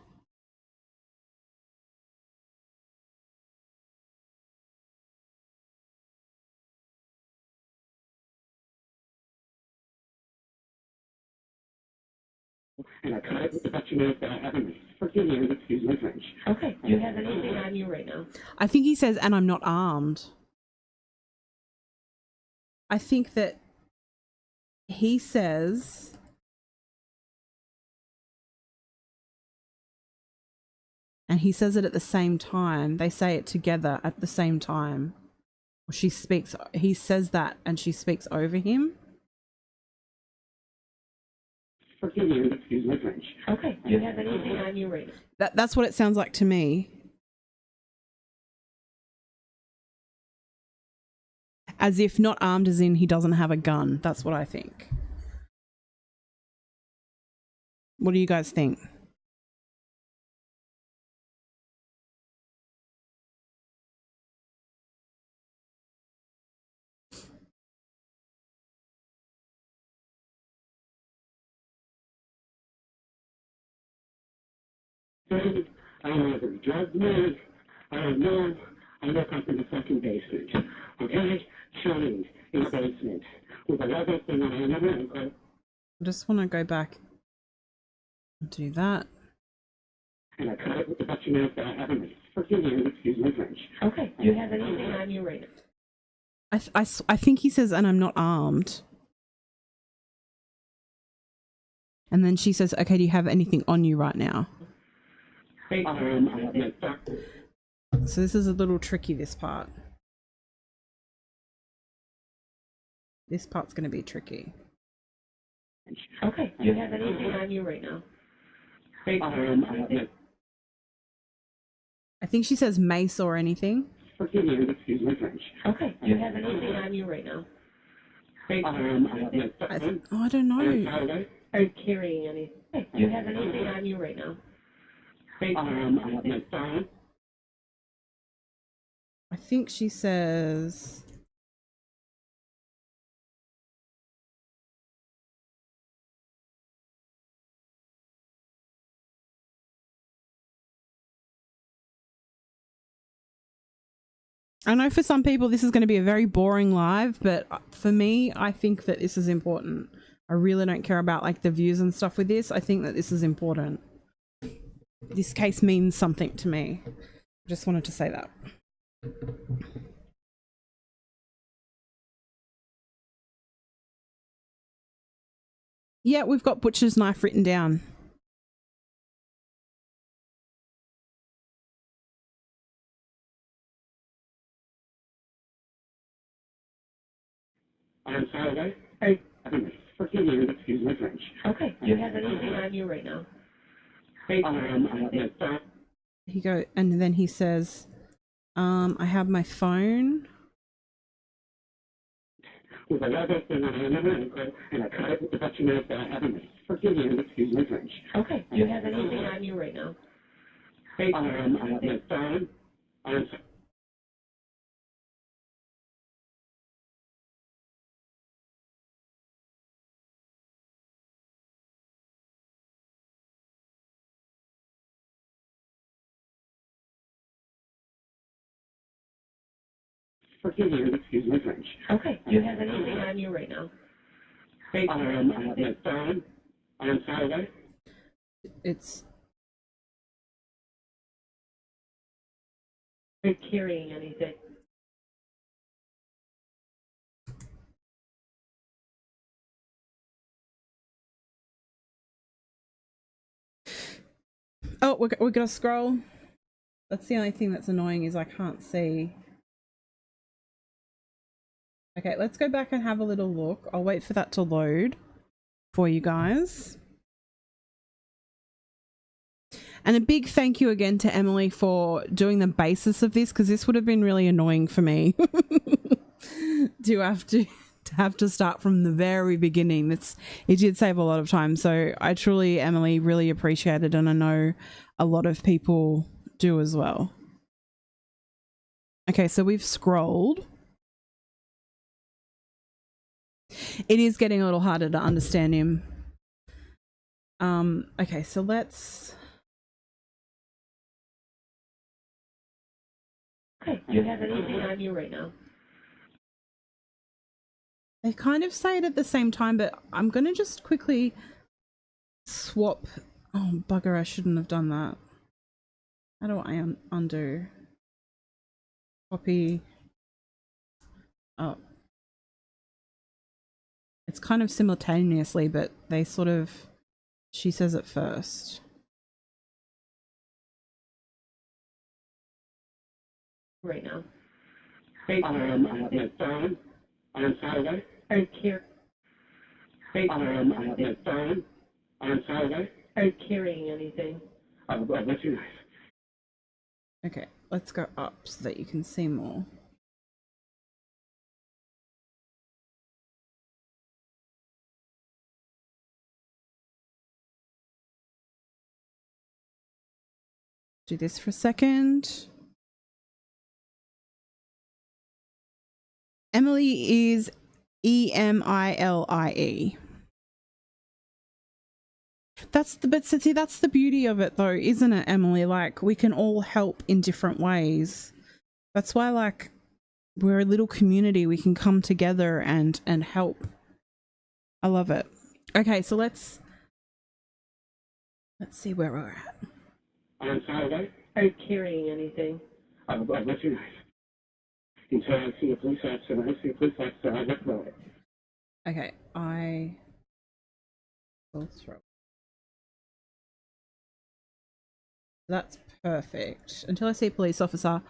And I cut it with the butcher knife that I have in my freaking hand, excuse my French. Okay. Do you have anything on you right now? I think he says, and I'm not armed. I think that he says, and he says it at the same time. They say it together at the same time. She speaks, he says that and she speaks over him. Freaking hand, excuse my French. Okay. Do you have anything on you right now? That's what it sounds like to me. As if not armed as in he doesn't have a gun. That's what I think. What do you guys think? I don't know if it's drugged me. I don't know. I look up in the second basement. Okay? Showing in the basement with a leather thing around my ankle. I just want to go back and do that. And I cut it with the butcher knife that I have in my freaking hand, excuse my French. Okay. Do you have anything on you right now? I think he says, and I'm not armed. And then she says, okay, do you have anything on you right now? I have my phone. So this is a little tricky, this part. This part's going to be tricky. Okay. Do you have anything on you right now? I think she says mace or anything. Freaking hand, excuse my French. Okay. Do you have anything on you right now? I don't know. Saturday. Are you carrying anything? Do you have anything on you right now? I have my phone. I think she says. I know for some people this is going to be a very boring live, but for me, I think that this is important. I really don't care about like the views and stuff with this. I think that this is important. This case means something to me. I just wanted to say that. Yeah, we've got butcher's knife written down. On Saturday. I mean, forgive me, excuse my French. Okay. Do you have anything on you right now? I have my phone. And then he says, I have my phone. With a leather thing on my ankle, and I cut it with the butcher knife that I have in me. Forgive me, excuse my French. Okay. Do you have anything on you right now? I have my phone. Forgive me, excuse my French. Okay. Do you have anything on you right now? I have my phone. On Saturday. It's. Are you carrying anything? Oh, we're gonna scroll. That's the only thing that's annoying is I can't see. Okay, let's go back and have a little look. I'll wait for that to load for you guys. And a big thank you again to Emily for doing the basis of this, because this would have been really annoying for me to have to start from the very beginning. It did save a lot of time. So I truly, Emily, really appreciate it, and I know a lot of people do as well. Okay, so we've scrolled. It is getting a little harder to understand him. Okay, so let's. Okay. Do you have anything on you right now? They kind of say it at the same time, but I'm going to just quickly swap. Oh, bugger, I shouldn't have done that. How do I undo? Copy. Oh. It's kind of simultaneously, but they sort of. She says it first. Right now. I have my phone. On Saturday. Are you carrying? I have my phone. On Saturday. Are you carrying anything? What's your knife? Okay, let's go up so that you can see more. Do this for a second. Emily is Emilie. That's the beauty of it though, isn't it, Emily? Like, we can all help in different ways. That's why, like, we're a little community. We can come together and help. I love it. Okay, so let's see where we're at. On Saturday. Are you carrying anything? What's your knife? Until I see a police officer, when I see a police officer, I let throw it. Okay, I will throw. That's perfect. Until I see a police officer,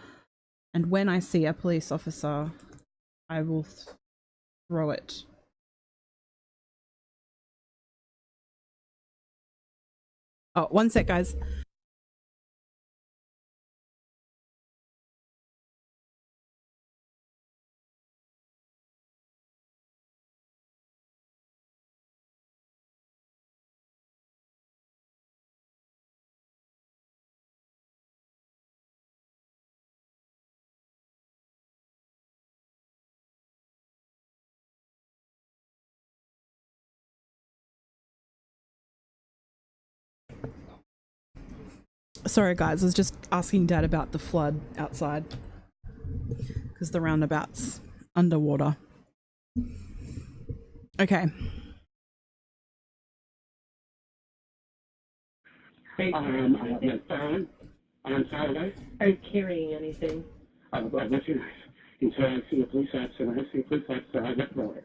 and when I see a police officer, I will throw it. Oh, one sec, guys. Sorry guys, I was just asking Dad about the flood outside because the roundabout's underwater. Okay. I have my phone on Saturday. Are you carrying anything? That's nice. Until I see a police officer, and I see a police officer, I let go it.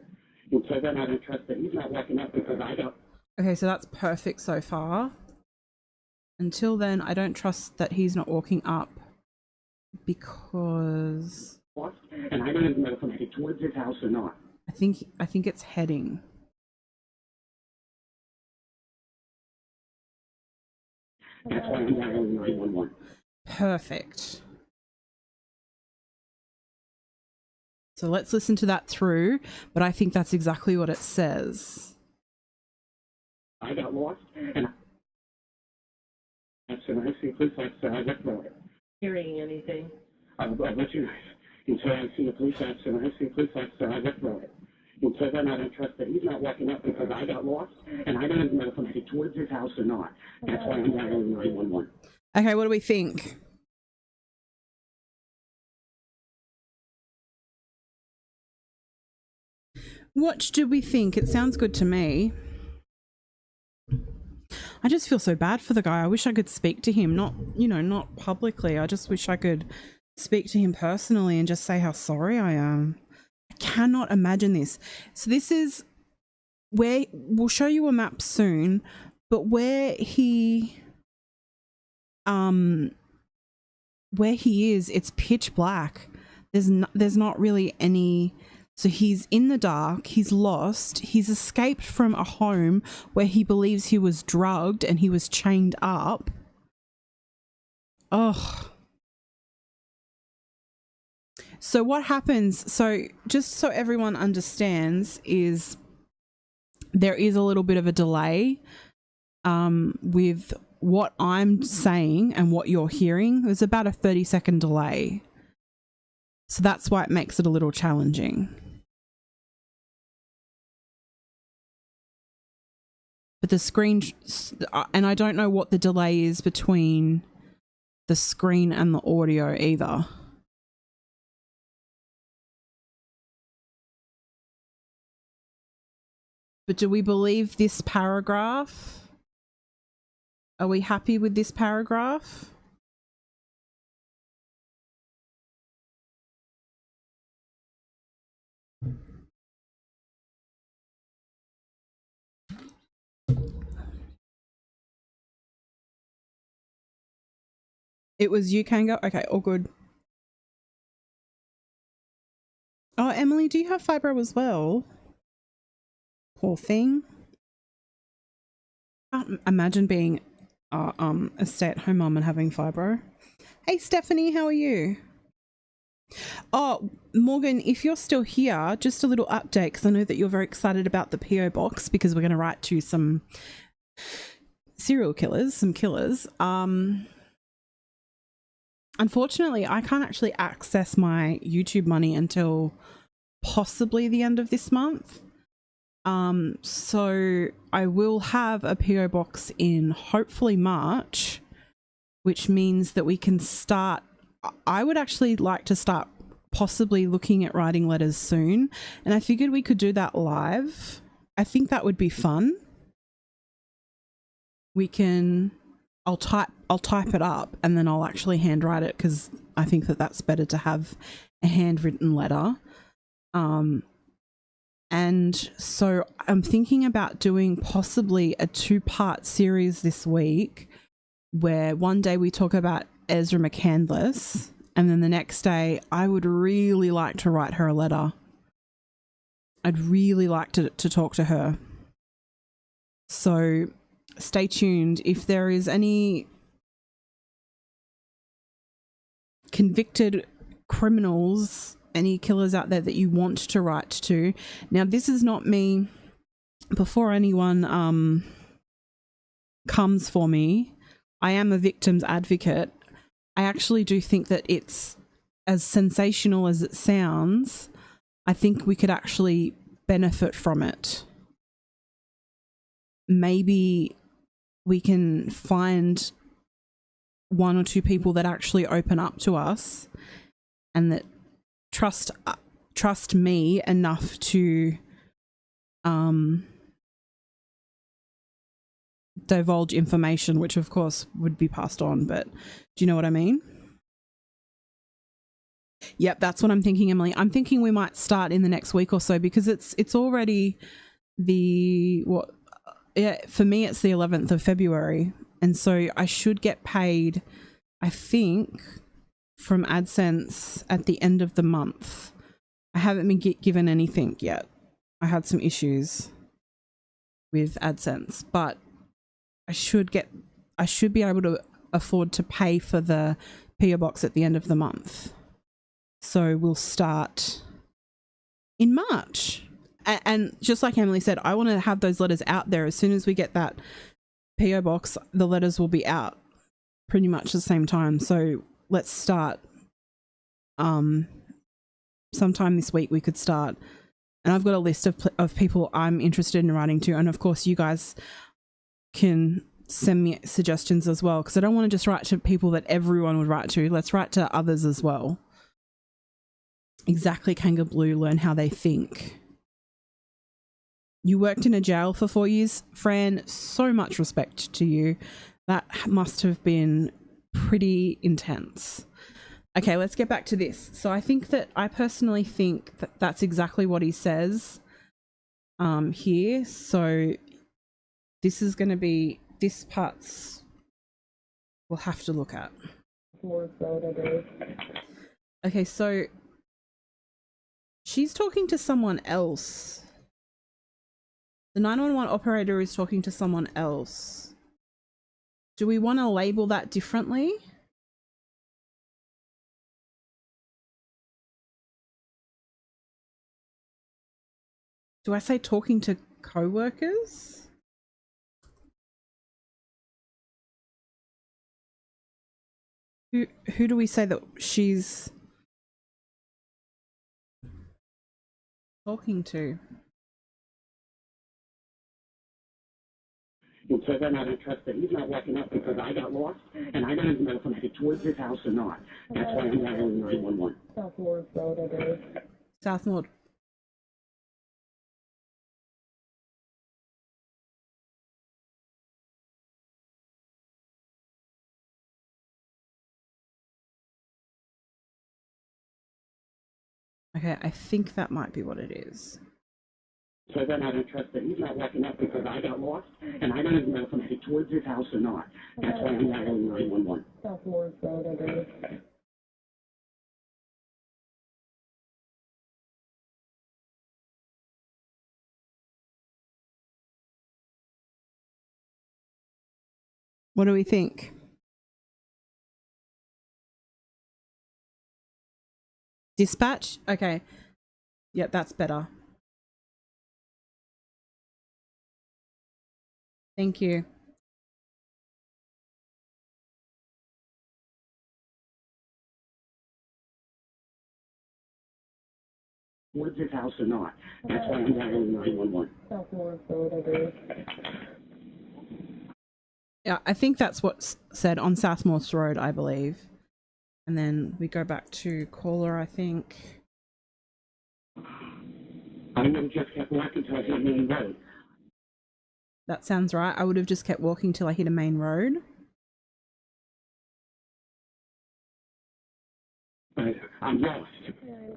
Until then, I don't trust that he's not walking up because I don't. Okay, so that's perfect so far. Until then, I don't trust that he's not walking up because And I don't even know if I'm headed towards his house or not. I think it's heading. That's why I'm dialing 911. Perfect. So let's listen to that through, but I think that's exactly what it says. I got lost, and I see a police officer, I let go it. Carrying anything? That's nice. Until I see a police officer, and I see a police officer, I let go it. Until then, I don't trust that he's not walking up because I got lost, and I don't even know if I'm headed towards his house or not. That's why I'm dialing 911. Okay, what do we think? What do we think? It sounds good to me. I just feel so bad for the guy. I wish I could speak to him, not publicly. I just wish I could speak to him personally and just say how sorry I am. I cannot imagine this. So this is where we'll show you a map soon, but where he is, it's pitch black. There's not really any. So he's in the dark, he's lost, he's escaped from a home where he believes he was drugged and he was chained up. Oh. So what happens, so just so everyone understands, is there is a little bit of a delay with what I'm saying and what you're hearing. There's about a 30-second delay. So that's why it makes it a little challenging. But the screen, and I don't know what the delay is between the screen and the audio either. But do we believe this paragraph? Are we happy with this paragraph? It was you, Kango? Okay, all good. Oh, Emily, do you have fibro as well? Poor thing. Can't imagine being a stay-at-home mum and having fibro. Hey, Stephanie, how are you? Oh, Morgan, if you're still here, just a little update, because I know that you're very excited about the PO box because we're going to write to some serial killers, some killers. Unfortunately, I can't actually access my YouTube money until possibly the end of this month. So I will have a PO box in hopefully March, which means that we can start. I would actually like to start possibly looking at writing letters soon, and I figured we could do that live. I think that would be fun. We can. I'll type it up and then I'll actually handwrite it because I think that that's better to have a handwritten letter. And so I'm thinking about doing possibly a 2-part series this week where one day we talk about Ezra McCandless and then the next day I would really like to write her a letter. I'd really like to talk to her. So stay tuned. If there is any convicted criminals, any killers out there that you want to write to. Now, this is not me. Before anyone comes for me, I am a victim's advocate. I actually do think that it's as sensational as it sounds. I think we could actually benefit from it. Maybe we can find one or two people that actually open up to us and that trust me enough to divulge information, which of course would be passed on, but do you know what I mean? Yep, that's what I'm thinking, Emily. I'm thinking we might start in the next week or so, because it's already for me it's the 11th of February, and so I should get paid, I think, from AdSense at the end of the month. I haven't been given anything yet. I had some issues with AdSense, but I should be able to afford to pay for the PO box at the end of the month. So we'll start in March. And just like Emily said, I want to have those letters out there. As soon as we get that PO box, the letters will be out pretty much the same time. So let's start. Sometime this week we could start. And I've got a list of people I'm interested in writing to. And of course, you guys can send me suggestions as well, because I don't want to just write to people that everyone would write to. Let's write to others as well. Exactly, Kanga Blue, learn how they think. You worked in a jail for 4 years, Fran. So much respect to you. That must have been pretty intense. Okay, let's get back to this. So I personally think that that's exactly what he says here. So this is going to be, this part's we'll have to look at. Okay, so she's talking to someone else. The 911 operator is talking to someone else. Do we want to label that differently? Do I say talking to co-workers? Who do we say that she's talking to? And so then I don't trust that he's not walking up because I got lost, and I don't even know if I'm headed towards his house or not. That's why I'm dialing 911. Southmore Road, I believe. Southmore. Okay, I think that might be what it is. So then I don't trust that he's not walking up because I got lost, and I don't even know if I'm headed towards his house or not. That's why I'm dialing 911. Southmore Road, I believe. What do we think? Dispatch? Okay. Yep, that's better. Thank you. Towards his house or not. That's why I'm dialing 911. Southmore Road, I believe. Yeah, I think that's what's said on Southmore Road, I believe. And then we go back to caller, I think. I would have just kept walking till I hit main road. That sounds right. I would have just kept walking till I hit a main road. But I'm lost.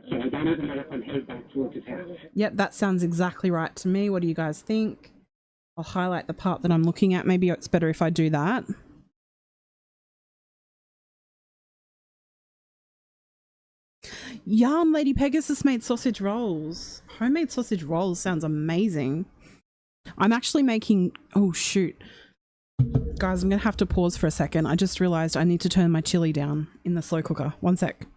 So I don't even know if I'm headed back towards his house. Yep, that sounds exactly right to me. What do you guys think? I'll highlight the part that I'm looking at. Maybe it's better if I do that. Yum, Lady Pegasus made sausage rolls. Homemade sausage rolls sounds amazing. I'm actually making... Oh, shoot. Guys, I'm going to have to pause for a second. I just realised I need to turn my chili down in the slow cooker. One sec.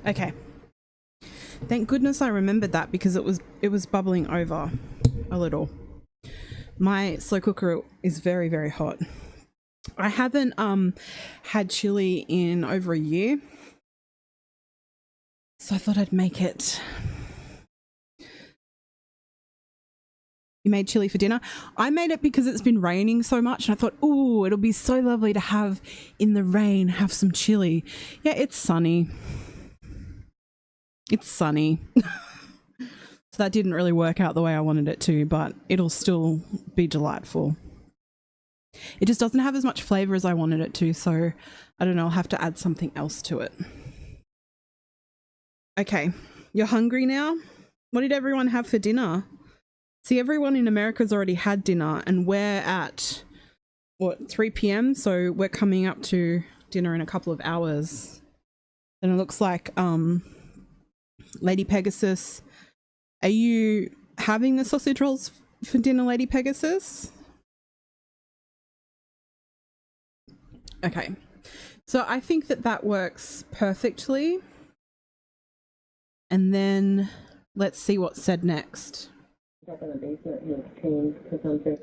Okay. Thank goodness I remembered that because it was bubbling over a little. My slow cooker is very, very hot. I haven't had chili in over a year. So I thought I'd make it. You made chili for dinner? I made it because it's been raining so much and I thought, ooh, it'll be so lovely to have in the rain, have some chili. Yeah, it's sunny. It's sunny. So that didn't really work out the way I wanted it to, but it'll still be delightful. It just doesn't have as much flavour as I wanted it to, so I don't know, I'll have to add something else to it. Okay, you're hungry now? What did everyone have for dinner? See, everyone in America's already had dinner and we're at, what, 3 p.m? So we're coming up to dinner in a couple of hours. And it looks like Lady Pegasus, are you having the sausage rolls for dinner, Lady Pegasus? Okay, so I think that works perfectly. And then let's see what's said next. Up in the basement, he was chained to something.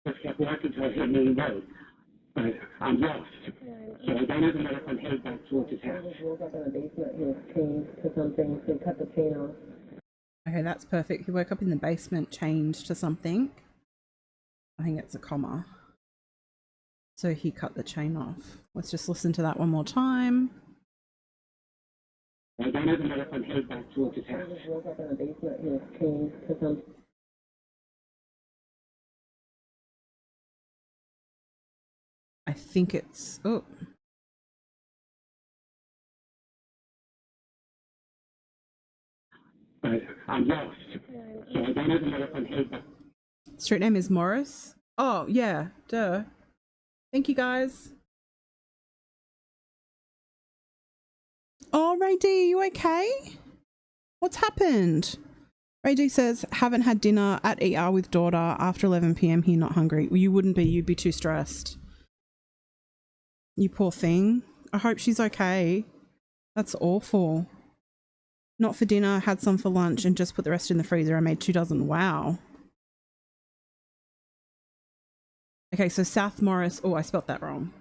Just kept walking towards the main road, but I'm lost. So I don't even know if I'm headed back towards his house. He just woke up in the basement, he was chained to something, so he cut the chain off. Okay, that's perfect. He woke up in the basement, chained to something. I think it's a comma. So he cut the chain off. Let's just listen to that one more time. I don't even know if I'm headed back towards his house. He just woke up in the basement, he was chained to something. I think it's... oh. But I'm lost. So I don't even know if I'm headed back. Street name is Morris. Oh, yeah, duh. Thank you, guys. Oh, Ray D, you okay? What's happened? Ray D says, haven't had dinner at ER with daughter after 11 p.m. Here, not hungry. Well, you wouldn't be. You'd be too stressed. You poor thing. I hope she's okay. That's awful. Not for dinner, had some for lunch and just put the rest in the freezer. I made 2 dozen. Wow. Okay, so South Morris. Oh, I spelt that wrong.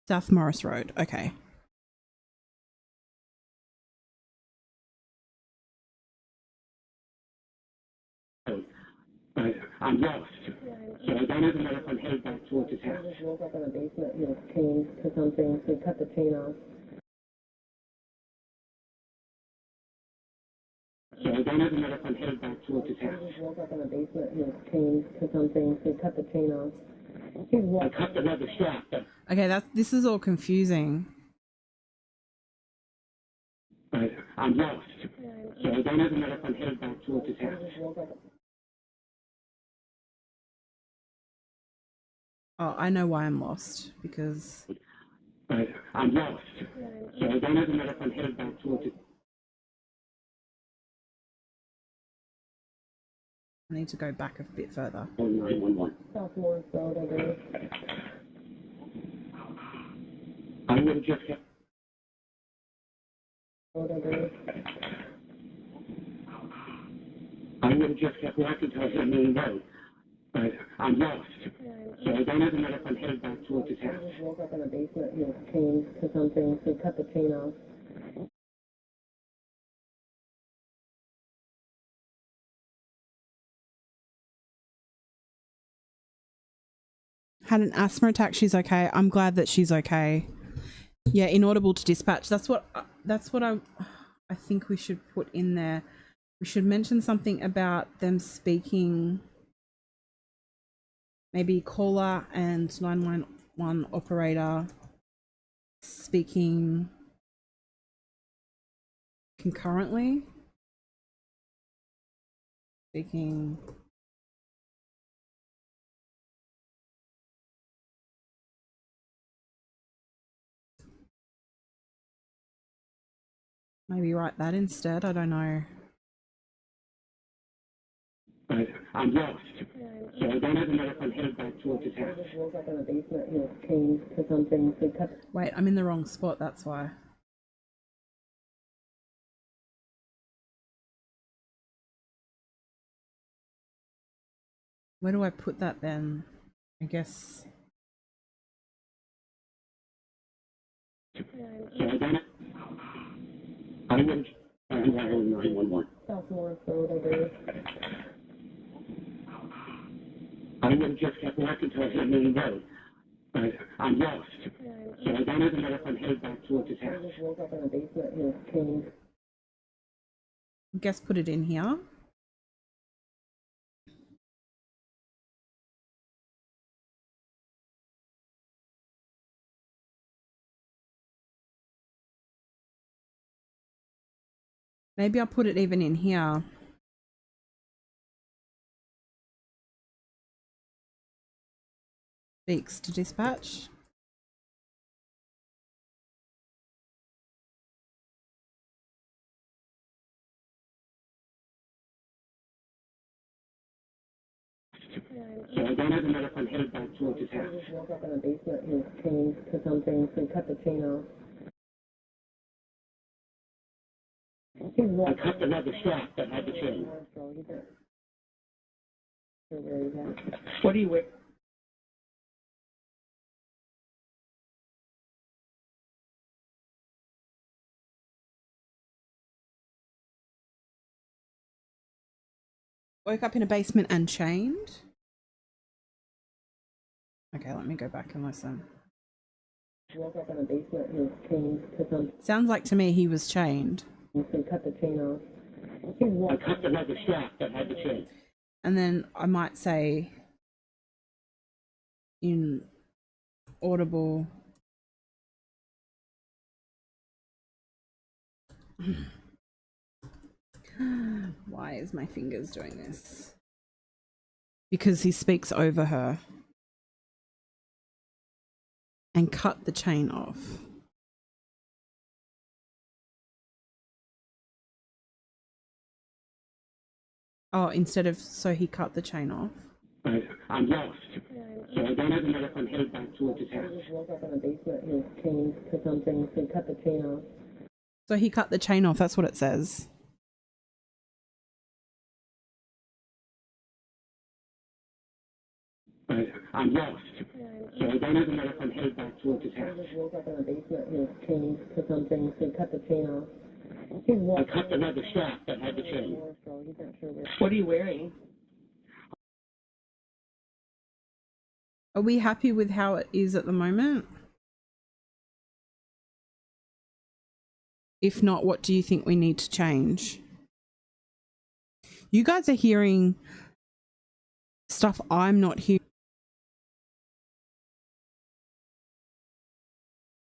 South Morris Road. Okay. But I'm lost. So I don't even know if I'm headed back towards his house. He just woke up in the basement, he was chained to something, so he cut the chain off. So I don't even know if I'm headed back towards his house. He just woke up in the basement, he was chained to something, so he cut the chain off. I cut the rubber strap, but Okay, this is all confusing. I'm lost. So I don't even know if I'm headed back towards his house. Oh, I know why I'm lost, because... But I'm lost. So I don't even know if I'm headed back towards his house. I need to go back a bit further. 911. South Morris Road, I believe. I would have just kept. I would have just kept walking towards the main road, but I'm lost. So I don't even know if I'm headed back towards his house. He just woke up in the basement, he was chained to something, so he cut the chain off. Had an asthma attack. She's okay. I'm glad that she's okay. Yeah, inaudible to dispatch. That's what I think we should put in there. We should mention something about them speaking, maybe caller and 911 operator speaking concurrently. Speaking Maybe write that instead. I don't know. I'm lost. So I don't even know if I'm headed back towards his house. Woke up in the basement. He was chained to something. So he cut. Wait, I'm in the wrong spot. That's why. Where do I put that then? I guess. So I don't. I would. I'm dialing 911. South Morris Road, I believe. I would have just kept walking till I hit Main Road. I'm lost. So I don't even know if I'm headed back towards his house. He just woke up in the basement. He was chained. I guess put it in here. Maybe I'll put it even in here. Speaks to dispatch. So I don't even know if I'm headed back towards his house. He just woke up in the basement. He was chained to something. So he cut the chain off. I cut the leather strap that had the chain. What do you wear? Woke up in a basement and chained. Okay, let me go back and listen. Woke up in a basement. He was chained to something. Sounds like to me he was chained. So he cut the chain off. I cut the leather strap that had the chain. And then I might say in audible. Why is my fingers doing this? Because he speaks over her. And cut the chain off. Oh, instead of, so he cut the chain off. I'm lost. So I don't even know if I'm headed back towards his house. He just woke up in the basement. He was chained to something. So he cut the chain off. So he cut the chain off, that's what it says. I'm lost. So I don't even know if I'm headed back towards his house. He just woke up in the basement. He was chained to something. So he cut the chain off. I cut the leather strap that had the chain. What are you wearing? Are we happy with how it is at the moment? If not, what do you think we need to change? You guys are hearing stuff I'm not hearing.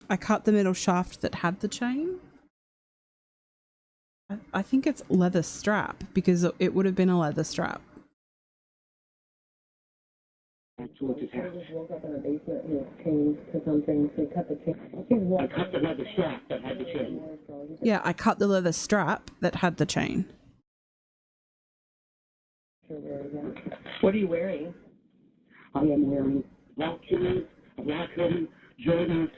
I cut the metal shaft that had the chain. I think it's leather strap because it would have been a leather strap. Towards his house. He just woke up in the basement. He was chained to something. So he cut the chain. I cut the leather strap that had the chain. Yeah, I cut the leather strap that had the chain. What are you wearing? I am wearing black shoes, a black hoodie, Jordans.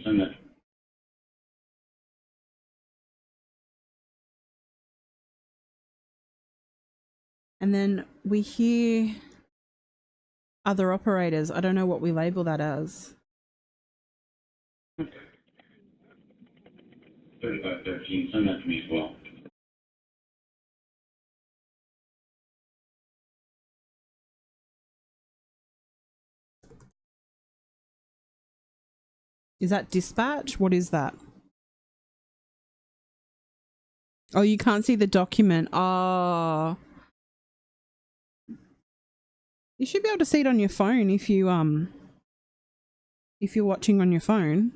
Send that. And then we hear other operators. I don't know what we label that as. 3513, send that to me as well. Is that dispatch? What is that? Oh, you can't see the document. Oh. You should be able to see it on your phone if you're watching on your phone.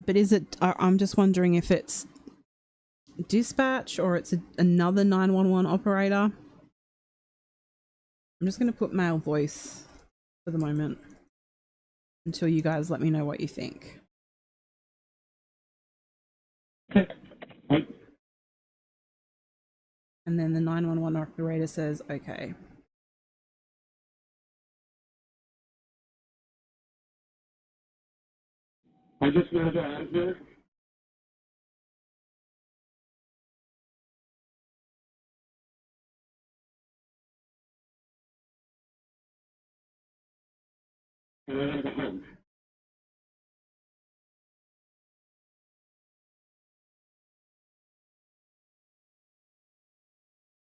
But is it, I'm just wondering if it's dispatch or it's another 911 operator. I'm just going to put male voice for the moment until you guys let me know what you think. Okay. And then the 911 operator says, okay. I just wanted to add here. And I have a home.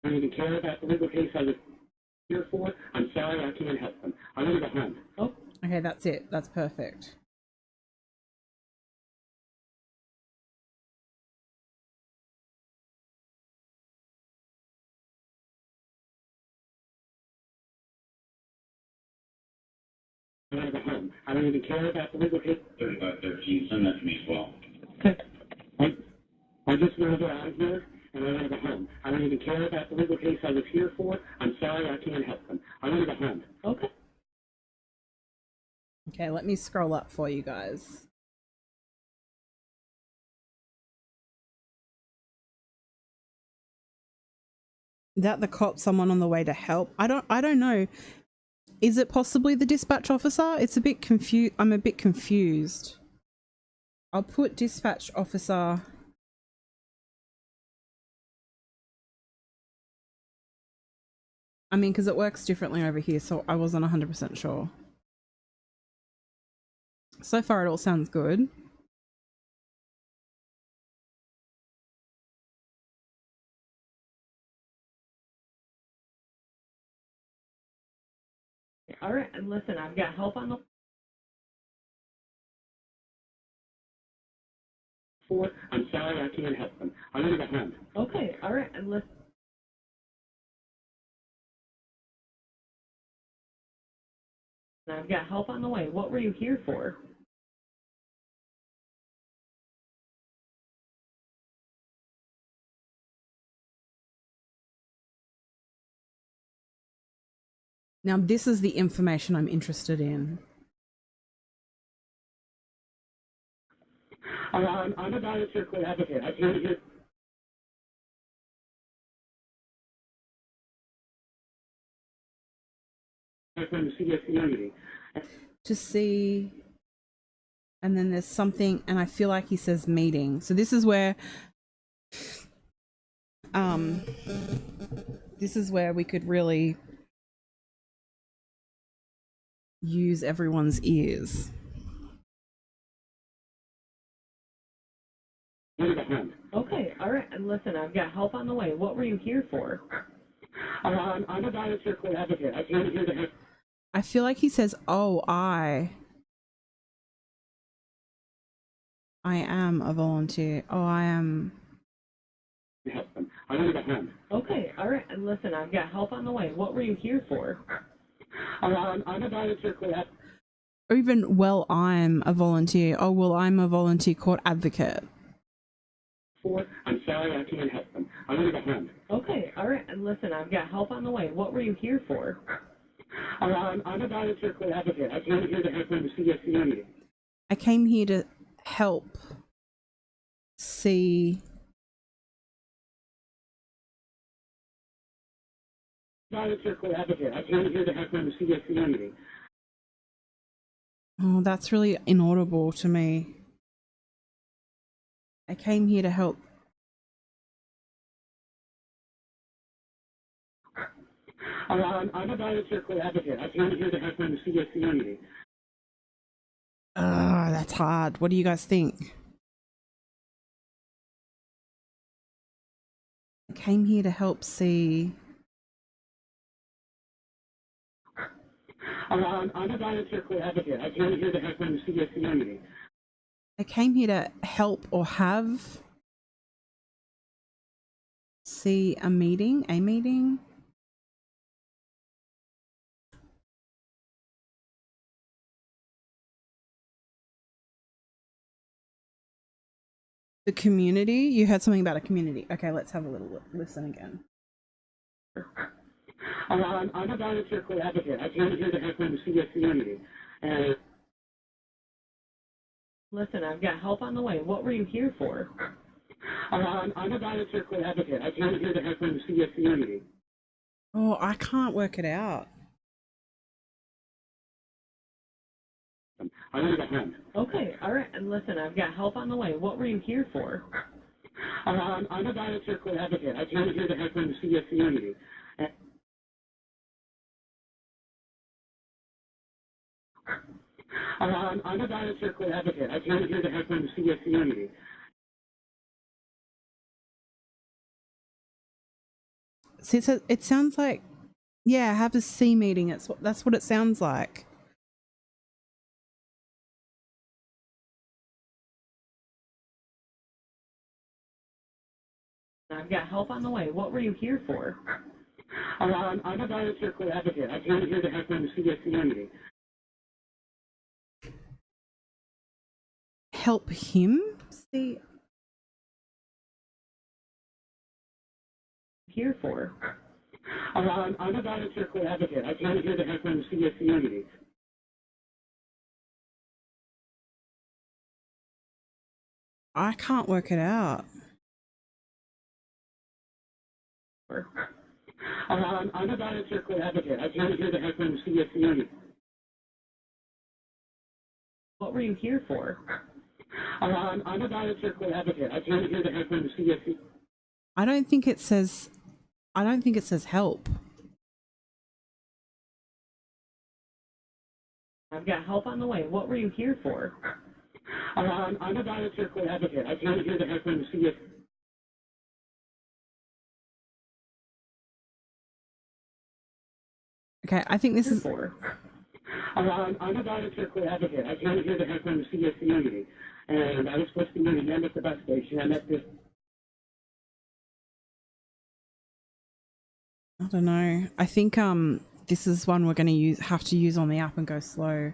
I need to care about the legal case I was here for. I'm sorry I can't help them. I need a home. Oh. Okay, that's it. That's perfect. I have a home. I don't even care about the legal case. 3513, send that to me as well. Okay. I just wanted to add here, and I have a home. I don't even care about the legal case I was here for. I'm sorry I can't help them. I need a home. Okay. Okay, let me scroll up for you guys. Is that the cop, someone on the way to help? I don't know. Is it possibly the dispatch officer? It's a bit confused. I'm a bit confused. I'll put dispatch officer. I mean, because it works differently over here, so I wasn't 100% sure. So far, it all sounds good. All right, and listen, I've got help on the For, I'm sorry I can't help them. I need a home. Okay, all right, and listen. I've got help on the way. What were you here for? Now, this is the information I'm interested in. I'm a biochemical advocate. I can't hear. From the CSC meeting. To see, and then there's something, and I feel like he says meeting. So this is where we could really use everyone's ears. Okay, all right, and listen, I've got help on the way. What were you here for? I'm a biochemical advocate. I can't hear the. I feel like he says, "Oh, I am a volunteer. Oh, I am." Help them. I need a home. Okay, all right, and listen, I've got help on the way. What were you here for? I'm a biochemical advocate. Or even, well, I'm a volunteer. Oh, well, I'm a volunteer court advocate. For, I'm sorry I can't help them. I need a home. Okay, all right, and listen, I've got help on the way. What were you here for? I'm a biochemical advocate. I came here to help from the CSC meeting. I came here to help see. Biochemical advocate. I came here to help from the CSC meeting. Oh, that's really inaudible to me. I came here to help. I'm a biochemical advocate. I came here to help from the CSC meeting. That's hard. What do you guys think? I came here to help see. I'm a biochemical advocate. I came here to help from the CSC meeting. I came here to help or have. See a meeting. The community? You heard something about a community. Okay, let's have a little listen again. I'm a volunteer collaborator. I came here to help them see a community. And Listen, I've got help on the way. What were you here for? I'm a volunteer collaborator. I came here to help them see a community. Oh, I can't work it out. I need a home. Okay, all right. And listen, I've got help on the way. What were you here for? I'm a volunteer collaborator. I came here to help them see a community. And I'm a volunteer collaborator. I came here to help them see a community. See, it sounds like, yeah, have a C meeting. That's what it sounds like. I've got help on the way. What were you here for? I'm a volunteer collaborator. I came here to help them see a community. Help him? See, Here for? I'm a volunteer collaborator. I came here to help them see a community. I can't work it out. I'm a volunteer collaborator. I came here to help them see a community. What were you here for? I'm a volunteer collaborator. I came here to help them see a community. I don't think it says help. I've got help on the way. What were you here for? I'm a volunteer collaborator. I came here to help them see a. Okay, I think this is. For? I'm a volunteer collaborator. I came here to help them see a community. And I was supposed to be meeting them at the bus station. I met this. I don't know. I think this is one we're going to have to use on the app and go slow.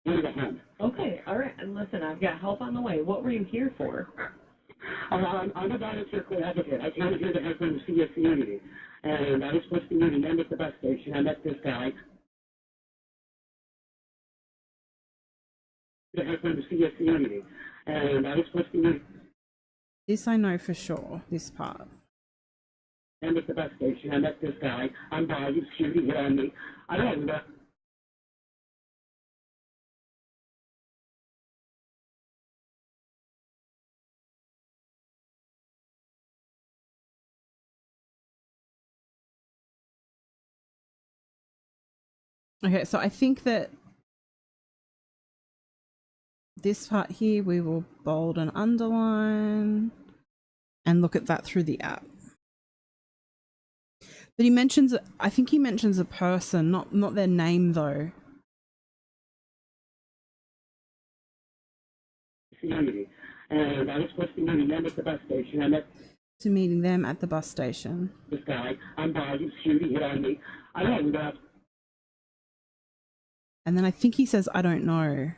Need a home. Okay, all right. And listen, I've got help on the way. What were you here for? I'm a volunteer collaborator. I came here to help them see a community. And I was supposed to be meeting them at the bus station. I met this guy. To help them see a community. And I was supposed to be meeting This I know for sure, this part. them at the bus station. I met this guy. I'm by. He's cute. He hit on me. I don't know. Okay, so I think that this part here we will bold and underline and look at that through the app. But he mentions, I think he mentions a person, not their name though. Community. And I was supposed to be meeting them at the bus station. I met To meeting them at the bus station. this guy. I'm by. He's cute. He hit on me. I don't know. And then I think he says, I don't know.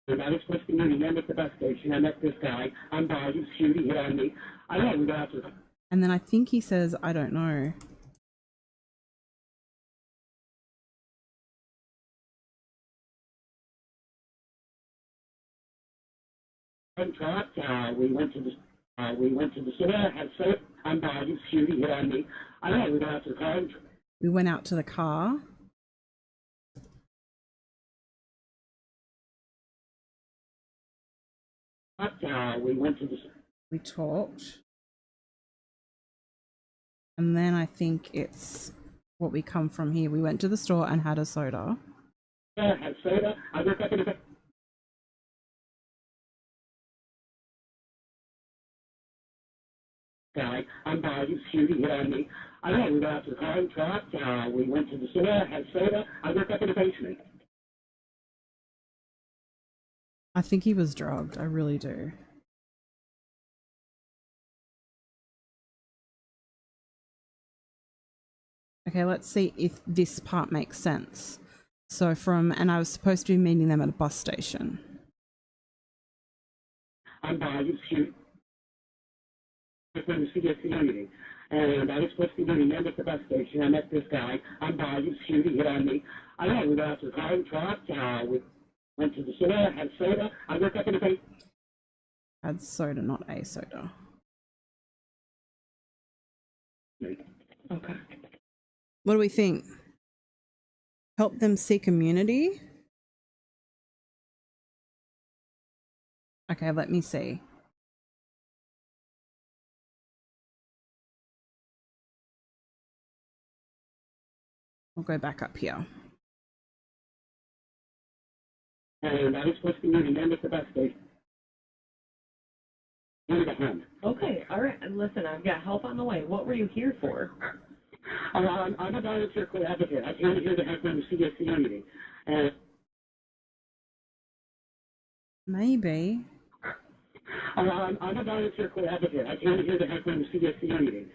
And I was supposed to be meeting them at the bus station. I met this guy. I'm by. He's cute. He hit on me. I don't know. And then I think he says, I don't know. Talked. We went to the store. Had soda. I'm by. He's cute. He hit on me. I don't know. After the car. We went out to the car. We went to the. We talked. And then I think it's what we come from here. We went to the store and had a soda. Had soda. I woke up in the. Guy. I'm by. He's cute. He hit on me. I don't know. After the car. Talked. We went to the store. Had soda. I woke up in the basement. I think he was drugged. I really do. Okay, let's see if this part makes sense. So and I was supposed to be meeting them at a bus station. I'm Bayou Shoot from the CSC meeting. And I was supposed to be meeting them at the bus station. I met this guy. I'm Bayou Shoot. He hit on me. I don't know. We got out to the car and truck. We went to the store, had soda. I woke up in the face. Had soda, not a soda. Okay. What do we think? Help them seek immunity? Okay, let me see. I'll go back up here. And I was supposed to be meeting them at the bus station. In the home. Okay, all right. And listen, I've got help on the way. What were you here for? I'm a volunteer advocate. I came here to help them the CSC meeting. And Maybe. I'm a volunteer advocate. I came here to help them the CSC meeting.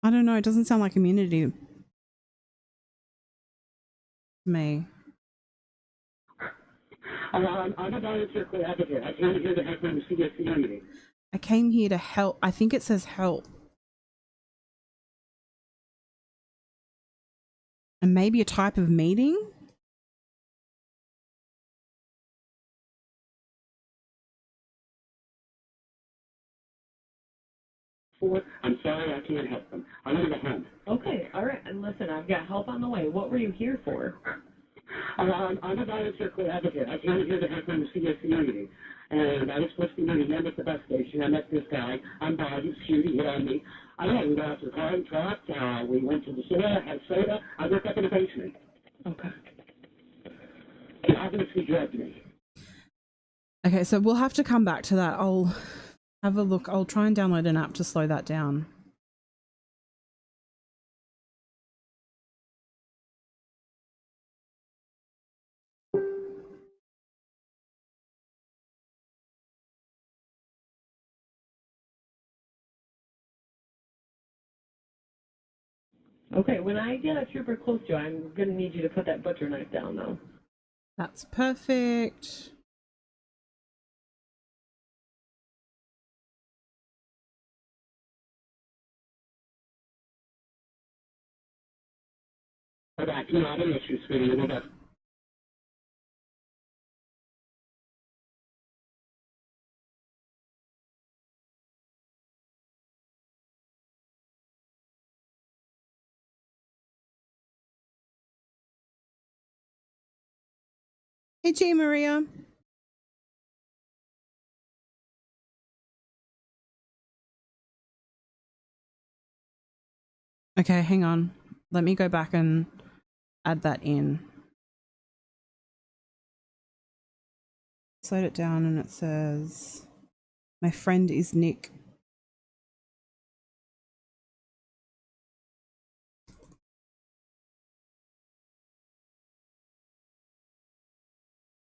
I don't know. It doesn't sound like immunity to me. I'm a volunteer advocate. I came here to help them the CSC meeting. I came here to help. I think it says help. And maybe a type of meeting? I'm sorry I can't help them. I'm in the home. Okay, all right. And listen, I've got help on the way. What were you here for? I'm a volunteer advocate. I came here to help them the CSC meeting. And I was supposed to be meeting them at the bus station. I met this guy. I'm Bayou Shoot. He hit on me. I don't know. We got out to the car and truck. We went to the store, had soda. I woke up in the basement. Okay. He obviously drugged me. Okay, so we'll have to come back to that. I'll have a look. I'll try and download an app to slow that down. Okay, when I get a trooper close to you, I'm going to need you to put that butcher knife down, though. That's perfect. But that's not an issue, sweetie. We'll just Hey, G Maria. Okay, hang on. Let me go back and add that in. Slowed it down and it says, my friend is Nick.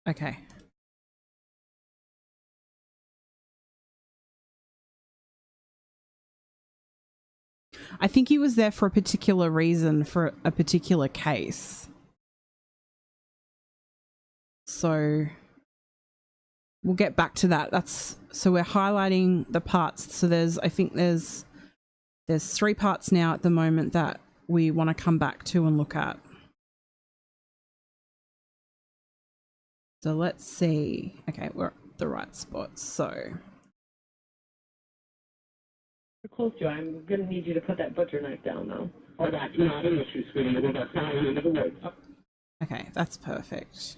Okay. I think he was there for a particular reason, for a particular case. So we'll get back to that. So we're highlighting the parts. So I think there's 3 parts now at the moment that we want to come back to and look at. So let's see. Okay, we're at the right spot. So Close to you, I'm going to need you to put that butcher knife down, though. Oh, that's not an issue, sweetie. We'll just fly into the woods. okay, that's perfect.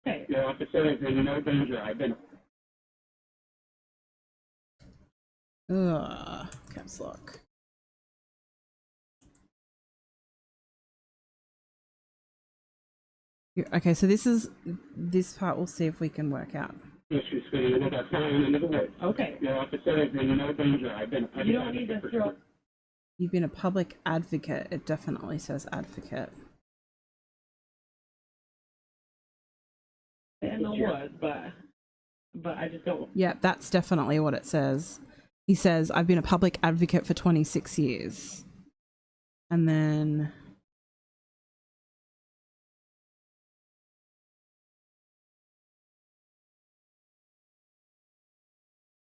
Okay. Your officer is in no danger. I've been. Caps lock. Okay, so this part we'll see if we can work out. Issue, sweetie. We'll just fly into the woods. Okay. Your officer is in no danger. I've been. You don't need to throw... You've been a public advocate. It definitely says advocate. in the woods, but I just don't. Yeah, that's definitely what it says. He says, I've been a public advocate for 26 years. And then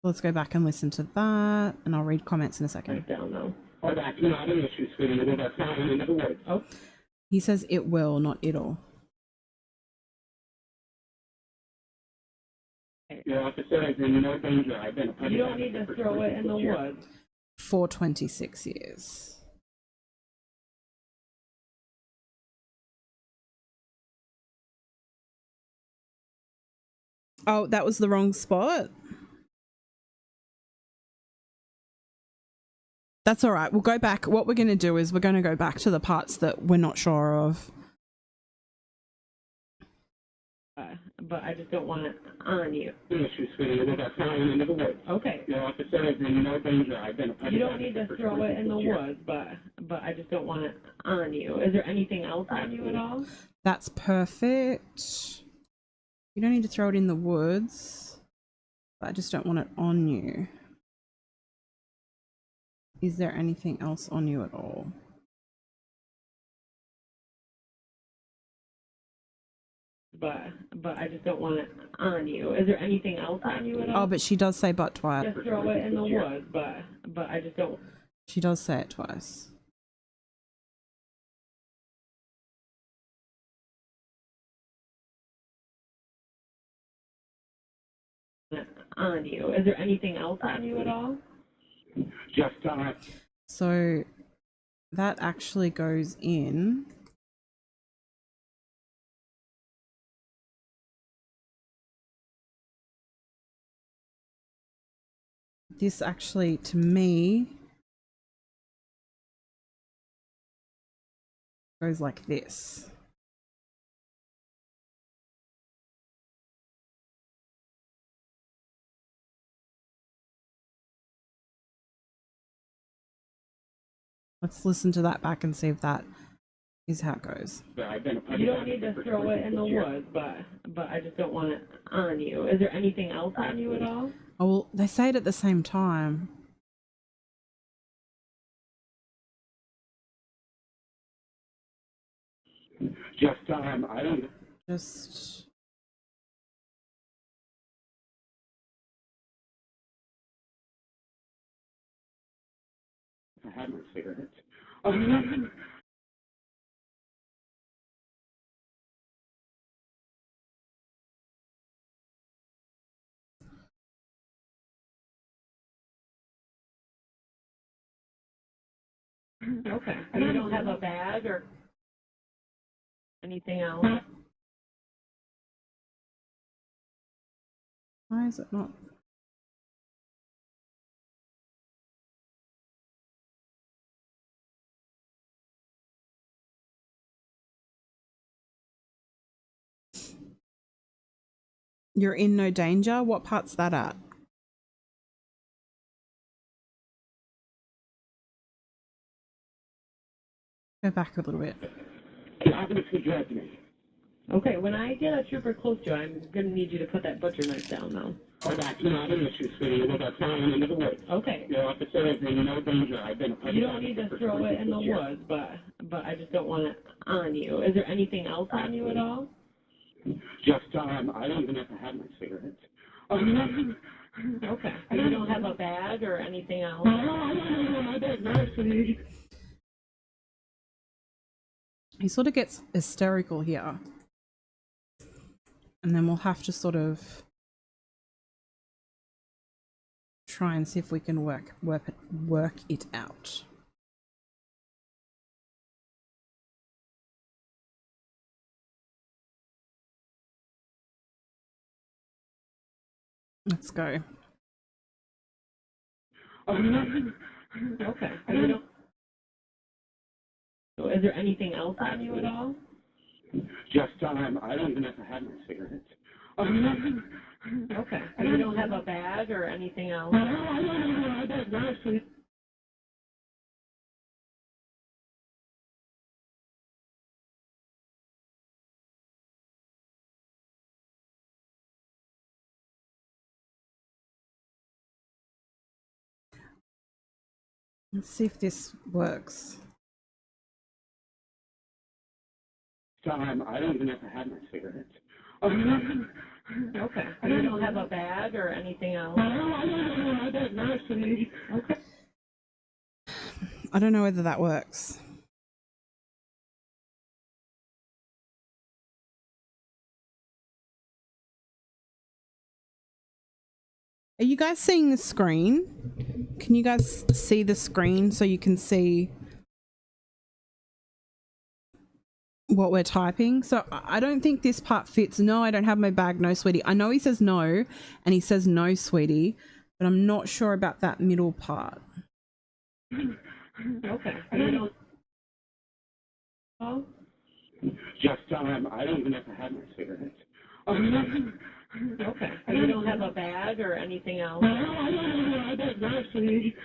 let's go back and listen to that, and I'll read comments in a second. Write down though. Oh, that's not an issue, sweetie. Well, that's not an end of the woods. Oh, He says it will, not it'll. Your officer is in no danger. I've been a public you don't need to advocate for throw it in the 26 years. woods. For 26 years. Oh, that was the wrong spot? That's all right. We'll go back. What we're going to do is we're going to go back to the parts that we're not sure of. But I just don't want it on you. No issue, sweetie. Well, that's not an end of the woods. Okay. Your officer is in no danger. I've been a public You don't need advocate to for throw it in the 26 years. woods, but I just don't want it on you. Is there anything else on you at all? That's perfect. You don't need to throw it in the woods, but I just don't want it on you. Is there anything else on you at all? But I just don't want it on you. Is there anything else on you at all? Oh, but she does say but twice. Just throw it in the woods, but I just don't. She does say it twice. On you. Is there anything else on you at all? Just, So that actually goes in. This actually, to me, goes like this. Let's listen to that back and see if that is how it goes. I've been a public You don't need advocate to for throw it in the 26 years. woods, but I just don't want it on you. Is there anything else on you at all? Oh, well, they say it at the same time. Just, I don't. Just. I had my cigarettes. Okay. You don't have a bag or anything else? Why is it not? You're in no danger? What part's that at? Go back a little bit. You obviously drugged me. Okay, when I get a trooper close to you, I'm going to need you to put that butcher knife down now. Oh, that's not an issue, sweetie. Well, that's not an end of the woods. Okay. Your officer is in no danger. I've been a public You don't need to advocate for throw it in the 26 years. woods, but I just don't want it on you. Is there anything else on you at all? Just, I don't even have to have my cigarettes. Okay. You don't have a bag or anything else? He sort of gets hysterical here. And then we'll have to sort of try and see if we can work it out. Let's go. Okay. You don't. So is there anything else on you at all? Just, I don't even have to have my cigarettes. Okay. You don't have a bag or anything else? Let's see if this works. So I don't even know if I have my cigarettes. Okay. You don't have a bag or anything else? I don't know. Okay. I don't know whether that works. Are you guys seeing the screen? Can you guys see the screen so you can see what we're typing? So I don't think this part fits. No, I don't have my bag. No, sweetie. I know he says no and he says no, sweetie, but I'm not sure about that middle part. Okay. You don't. Oh. Just I don't even know if I have my cigarettes. Okay. You don't have a bag or anything else? I don't know, sweetie.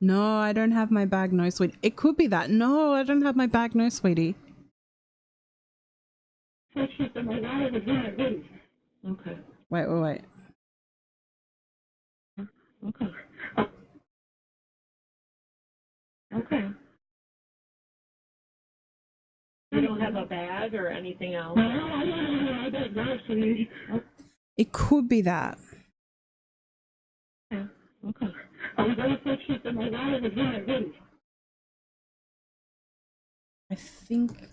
No, I don't have my bag. No, sweetie. It could be that. No, I don't have my bag. No, sweetie. Okay. Wait. Okay. Okay. You don't have a bag or anything else? I don't know, sweetie. It could be that. Okay. Okay. I'm going to put you in my wallet again. I think.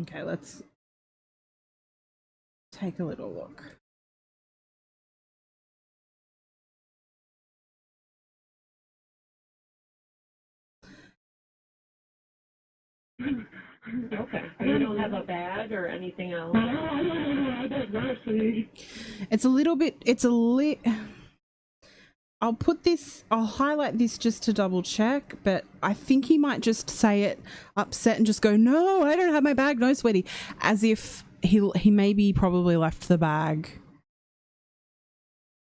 Okay, let's take a little look. Okay. You don't have a bag or anything else? I don't know, sweetie. It's a little bit, I'll highlight this just to double check, but I think he might just say it upset and just go, no, I don't have my bag. No, sweetie. As if he maybe probably left the bag,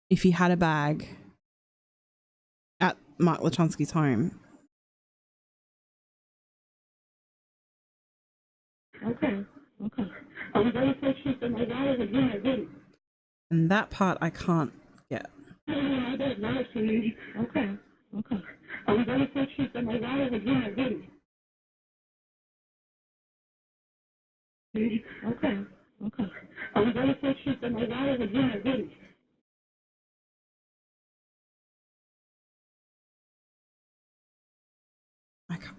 if he had a bag, at Mark Latunski's home. Okay. Okay. I'm going to put you in my wallet again. And that part I can't get. I don't know, sweetie. Okay. Okay. I'm going to put you in my wallet again. Okay. Okay. I'm going to put you in my wallet again.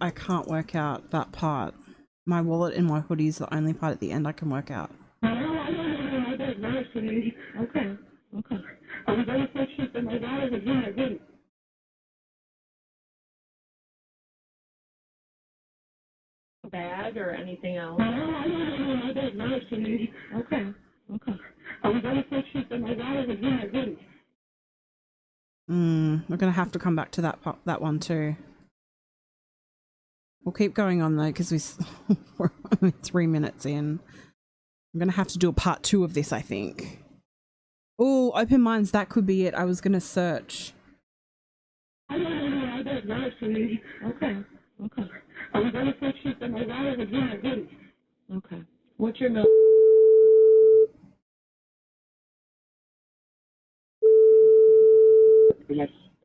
I can't work out that part. My wallet and my hoodie is the only part at the end I can work out. I don't know, sweetie. Okay. Okay. I'm going to put you in my wallet again. Bag or anything else? I don't know, sweetie. Okay. Okay. I'm going to put you in my wallet again. We're gonna have to come back to that one too. We'll keep going on though, because we're only 3 minutes in. I'm gonna have to do a part 2 of this, I think. Oh, open minds, that could be it. I was gonna search. I don't know, sweetie. Okay. Okay. I'm going to put you in my wallet again. Okay. What's your milk?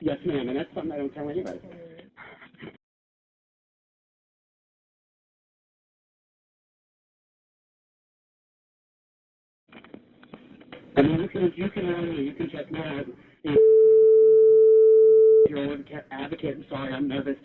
Yes, ma'am, and that's something I don't tell anybody. I mean, you can check me out. Your own advocate. I'm sorry, I'm nervous.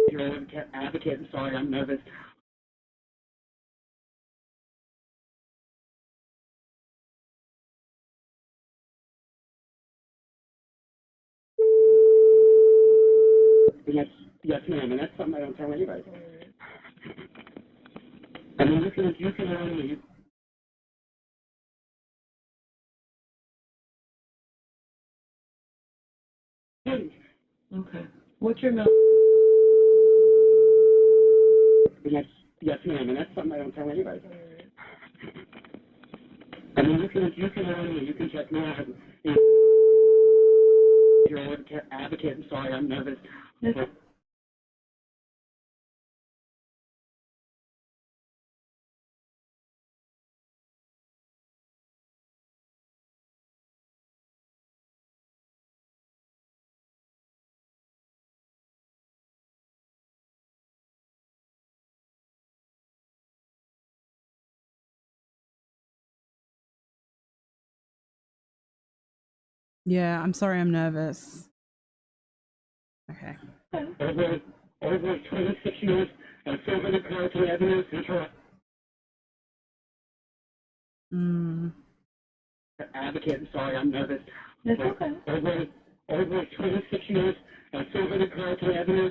Your own advocate. I'm sorry, I'm nervous. Yes, yes, ma'am, and that's something I don't tell anybody. I mean, you can only. Hey, Okay. What's your mail? yes, yes, ma'am, and that's something I don't tell anybody. I mean, you can check me out. You're an advocate. I'm sorry, I'm nervous. Yeah, I'm sorry, I'm nervous. Okay. Over 26 years of serving the Carlton Avenue Central advocate. I'm sorry, I'm nervous. That's okay. Over 26 years of serving the Carlton Avenue.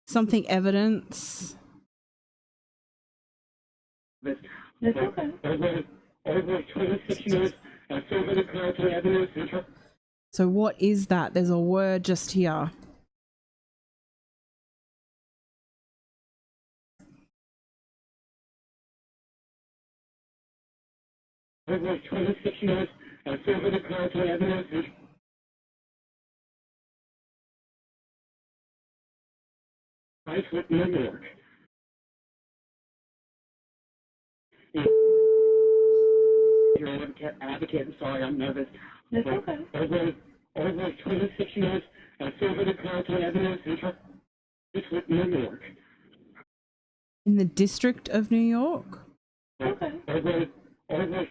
Something evidence. That's okay. Over 26 years of serving the Carlton Avenue Central. So what is that? There's a word just here. Over 26 years of serving the Carlton Avenue Central. Iceland, New York. You're an advocate. I'm sorry, I'm nervous. That's okay. Over 26 years of serving the Carlton Avenue Central. Iceland, New York. In the District of New York? Okay. Over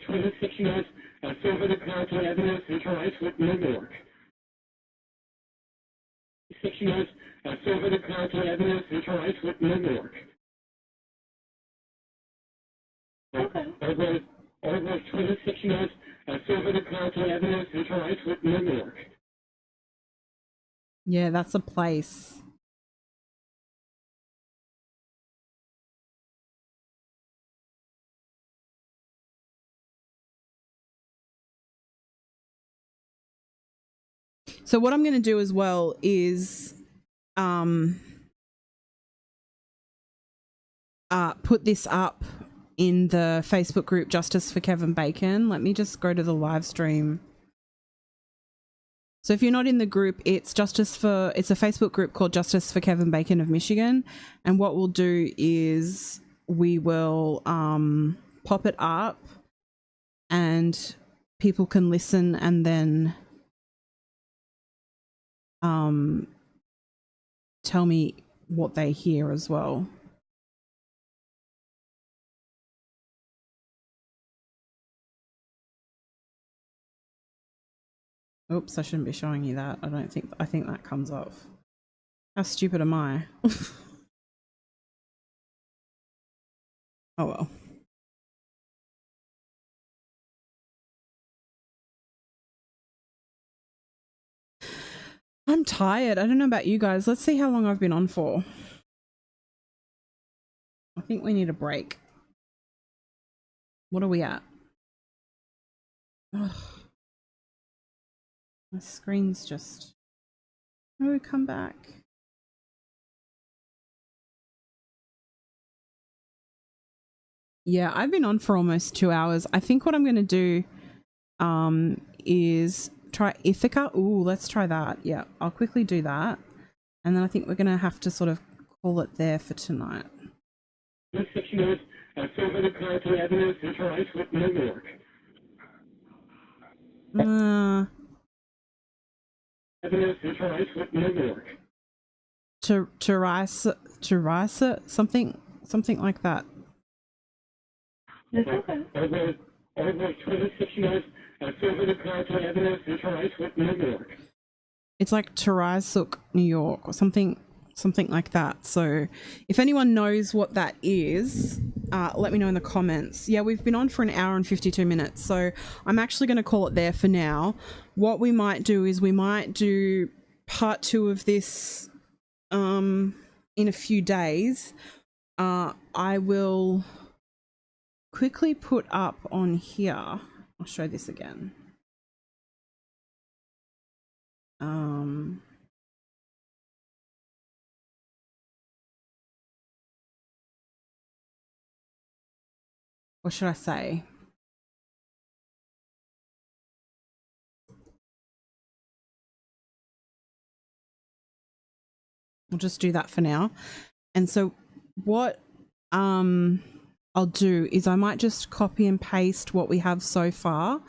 26 years of serving the Carlton Avenue Central Iceland, New York. 6 years of serving the Carlton Avenue Central Iceland, New York. Okay. Over 26 years of serving the Carlton Avenue Central Iceland, New York. Yeah, that's a place. So what I'm going to do as well is put this up in the Facebook group Justice for Kevin Bacon. Let me just go to the live stream. So if you're not in the group, it's a Facebook group called Justice for Kevin Bacon of Michigan. And what we'll do is we will pop it up and people can listen and then tell me what they hear as well. Oops, I shouldn't be showing you that. I think that comes off. How stupid am I? Oh well. I'm tired. I don't know about you guys. Let's see how long I've been on for. I think we need a break. What are we at? Ugh. My screen's just... Oh, come back. Yeah, I've been on for almost 2 hours. I think what I'm going to do is try Ithaca. Ooh, let's try that. Yeah, I'll quickly do that. And then I think we're going to have to sort of call it there for tonight. 6 years of serving the Carlton Avenue Central Iceland, New York. Avenue Central Iceland, New York. Teresa, something like that. That's okay. Over 26 years of serving the Carlton Avenue Central Iceland, New York. It's like Terraisuk, New York, or something like that. So if anyone knows what that is, let me know in the comments. Yeah, we've been on for 1 hour and 52 minutes, so I'm actually going to call it there for now. What we might do is we might do part 2 of this in a few days, I will quickly put up on here. I'll show this again. What should I say? We'll just do that for now. And so what I'll do is I might just copy and paste what we have so far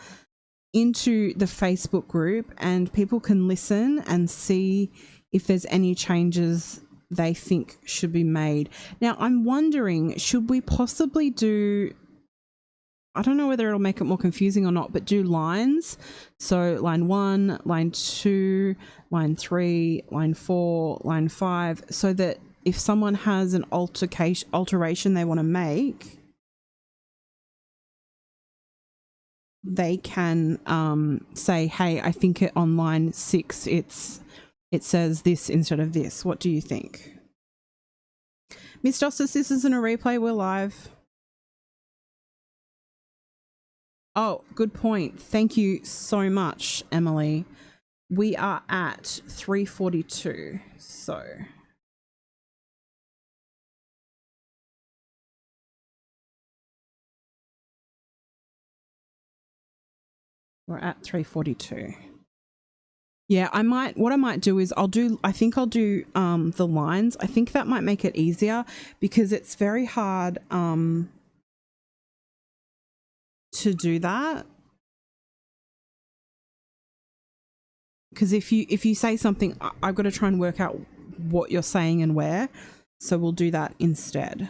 into the Facebook group, and people can listen and see if there's any changes they think should be made. Now, I'm wondering, should we possibly do, I don't know whether it'll make it more confusing or not, but do lines. So line 1, line 2, line 3, line 4, line 5, so that if someone has an alteration they want to make, they can say, hey, I think on line 6 it says this instead of this. What do you think? Miss Justice, this isn't a replay, we're live. Oh, good point. Thank you so much, Emily. We are at 3:42, so we're at 3:42. Yeah, what I might do is I think I'll do the lines. I think that might make it easier, because it's very hard to do that. Because if you say something, I've got to try and work out what you're saying and where. So we'll do that instead.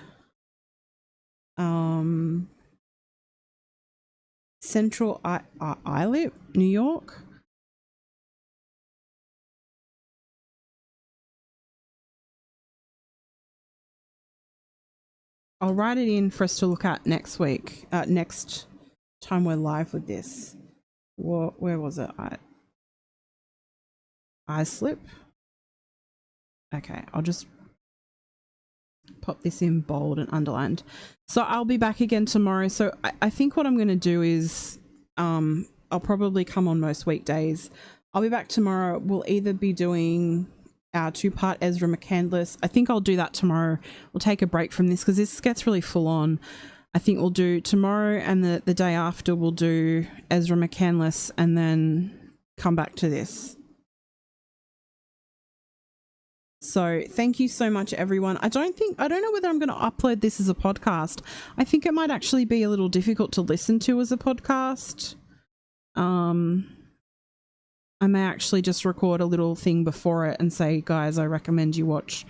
Central Islip, New York. I'll write it in for us to look at next week, next time we're live with this. Where was it? Islip. Okay, I'll just pop this in bold and underlined. So I'll be back again tomorrow. So I think what I'm going to do is I'll probably come on most weekdays. I'll be back tomorrow. We'll either be doing our 2-part Ezra McCandless. I think I'll do that tomorrow. We'll take a break from this because this gets really full on. I think we'll do tomorrow, and the day after we'll do Ezra McCandless, and then come back to this. So thank you so much, everyone. I don't know whether I'm going to upload this as a podcast. I think it might actually be a little difficult to listen to as a podcast. I may actually just record a little thing before it and say, guys, I recommend you watch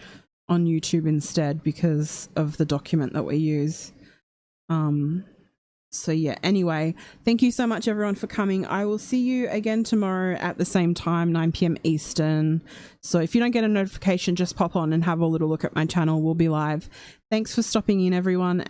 on YouTube instead because of the document that we use. So yeah, anyway, thank you so much, everyone, for coming. I will see you again tomorrow at the same time, 9 p.m. Eastern. So if you don't get a notification, just pop on and have a little look at my channel. We'll be live. Thanks for stopping in, everyone. And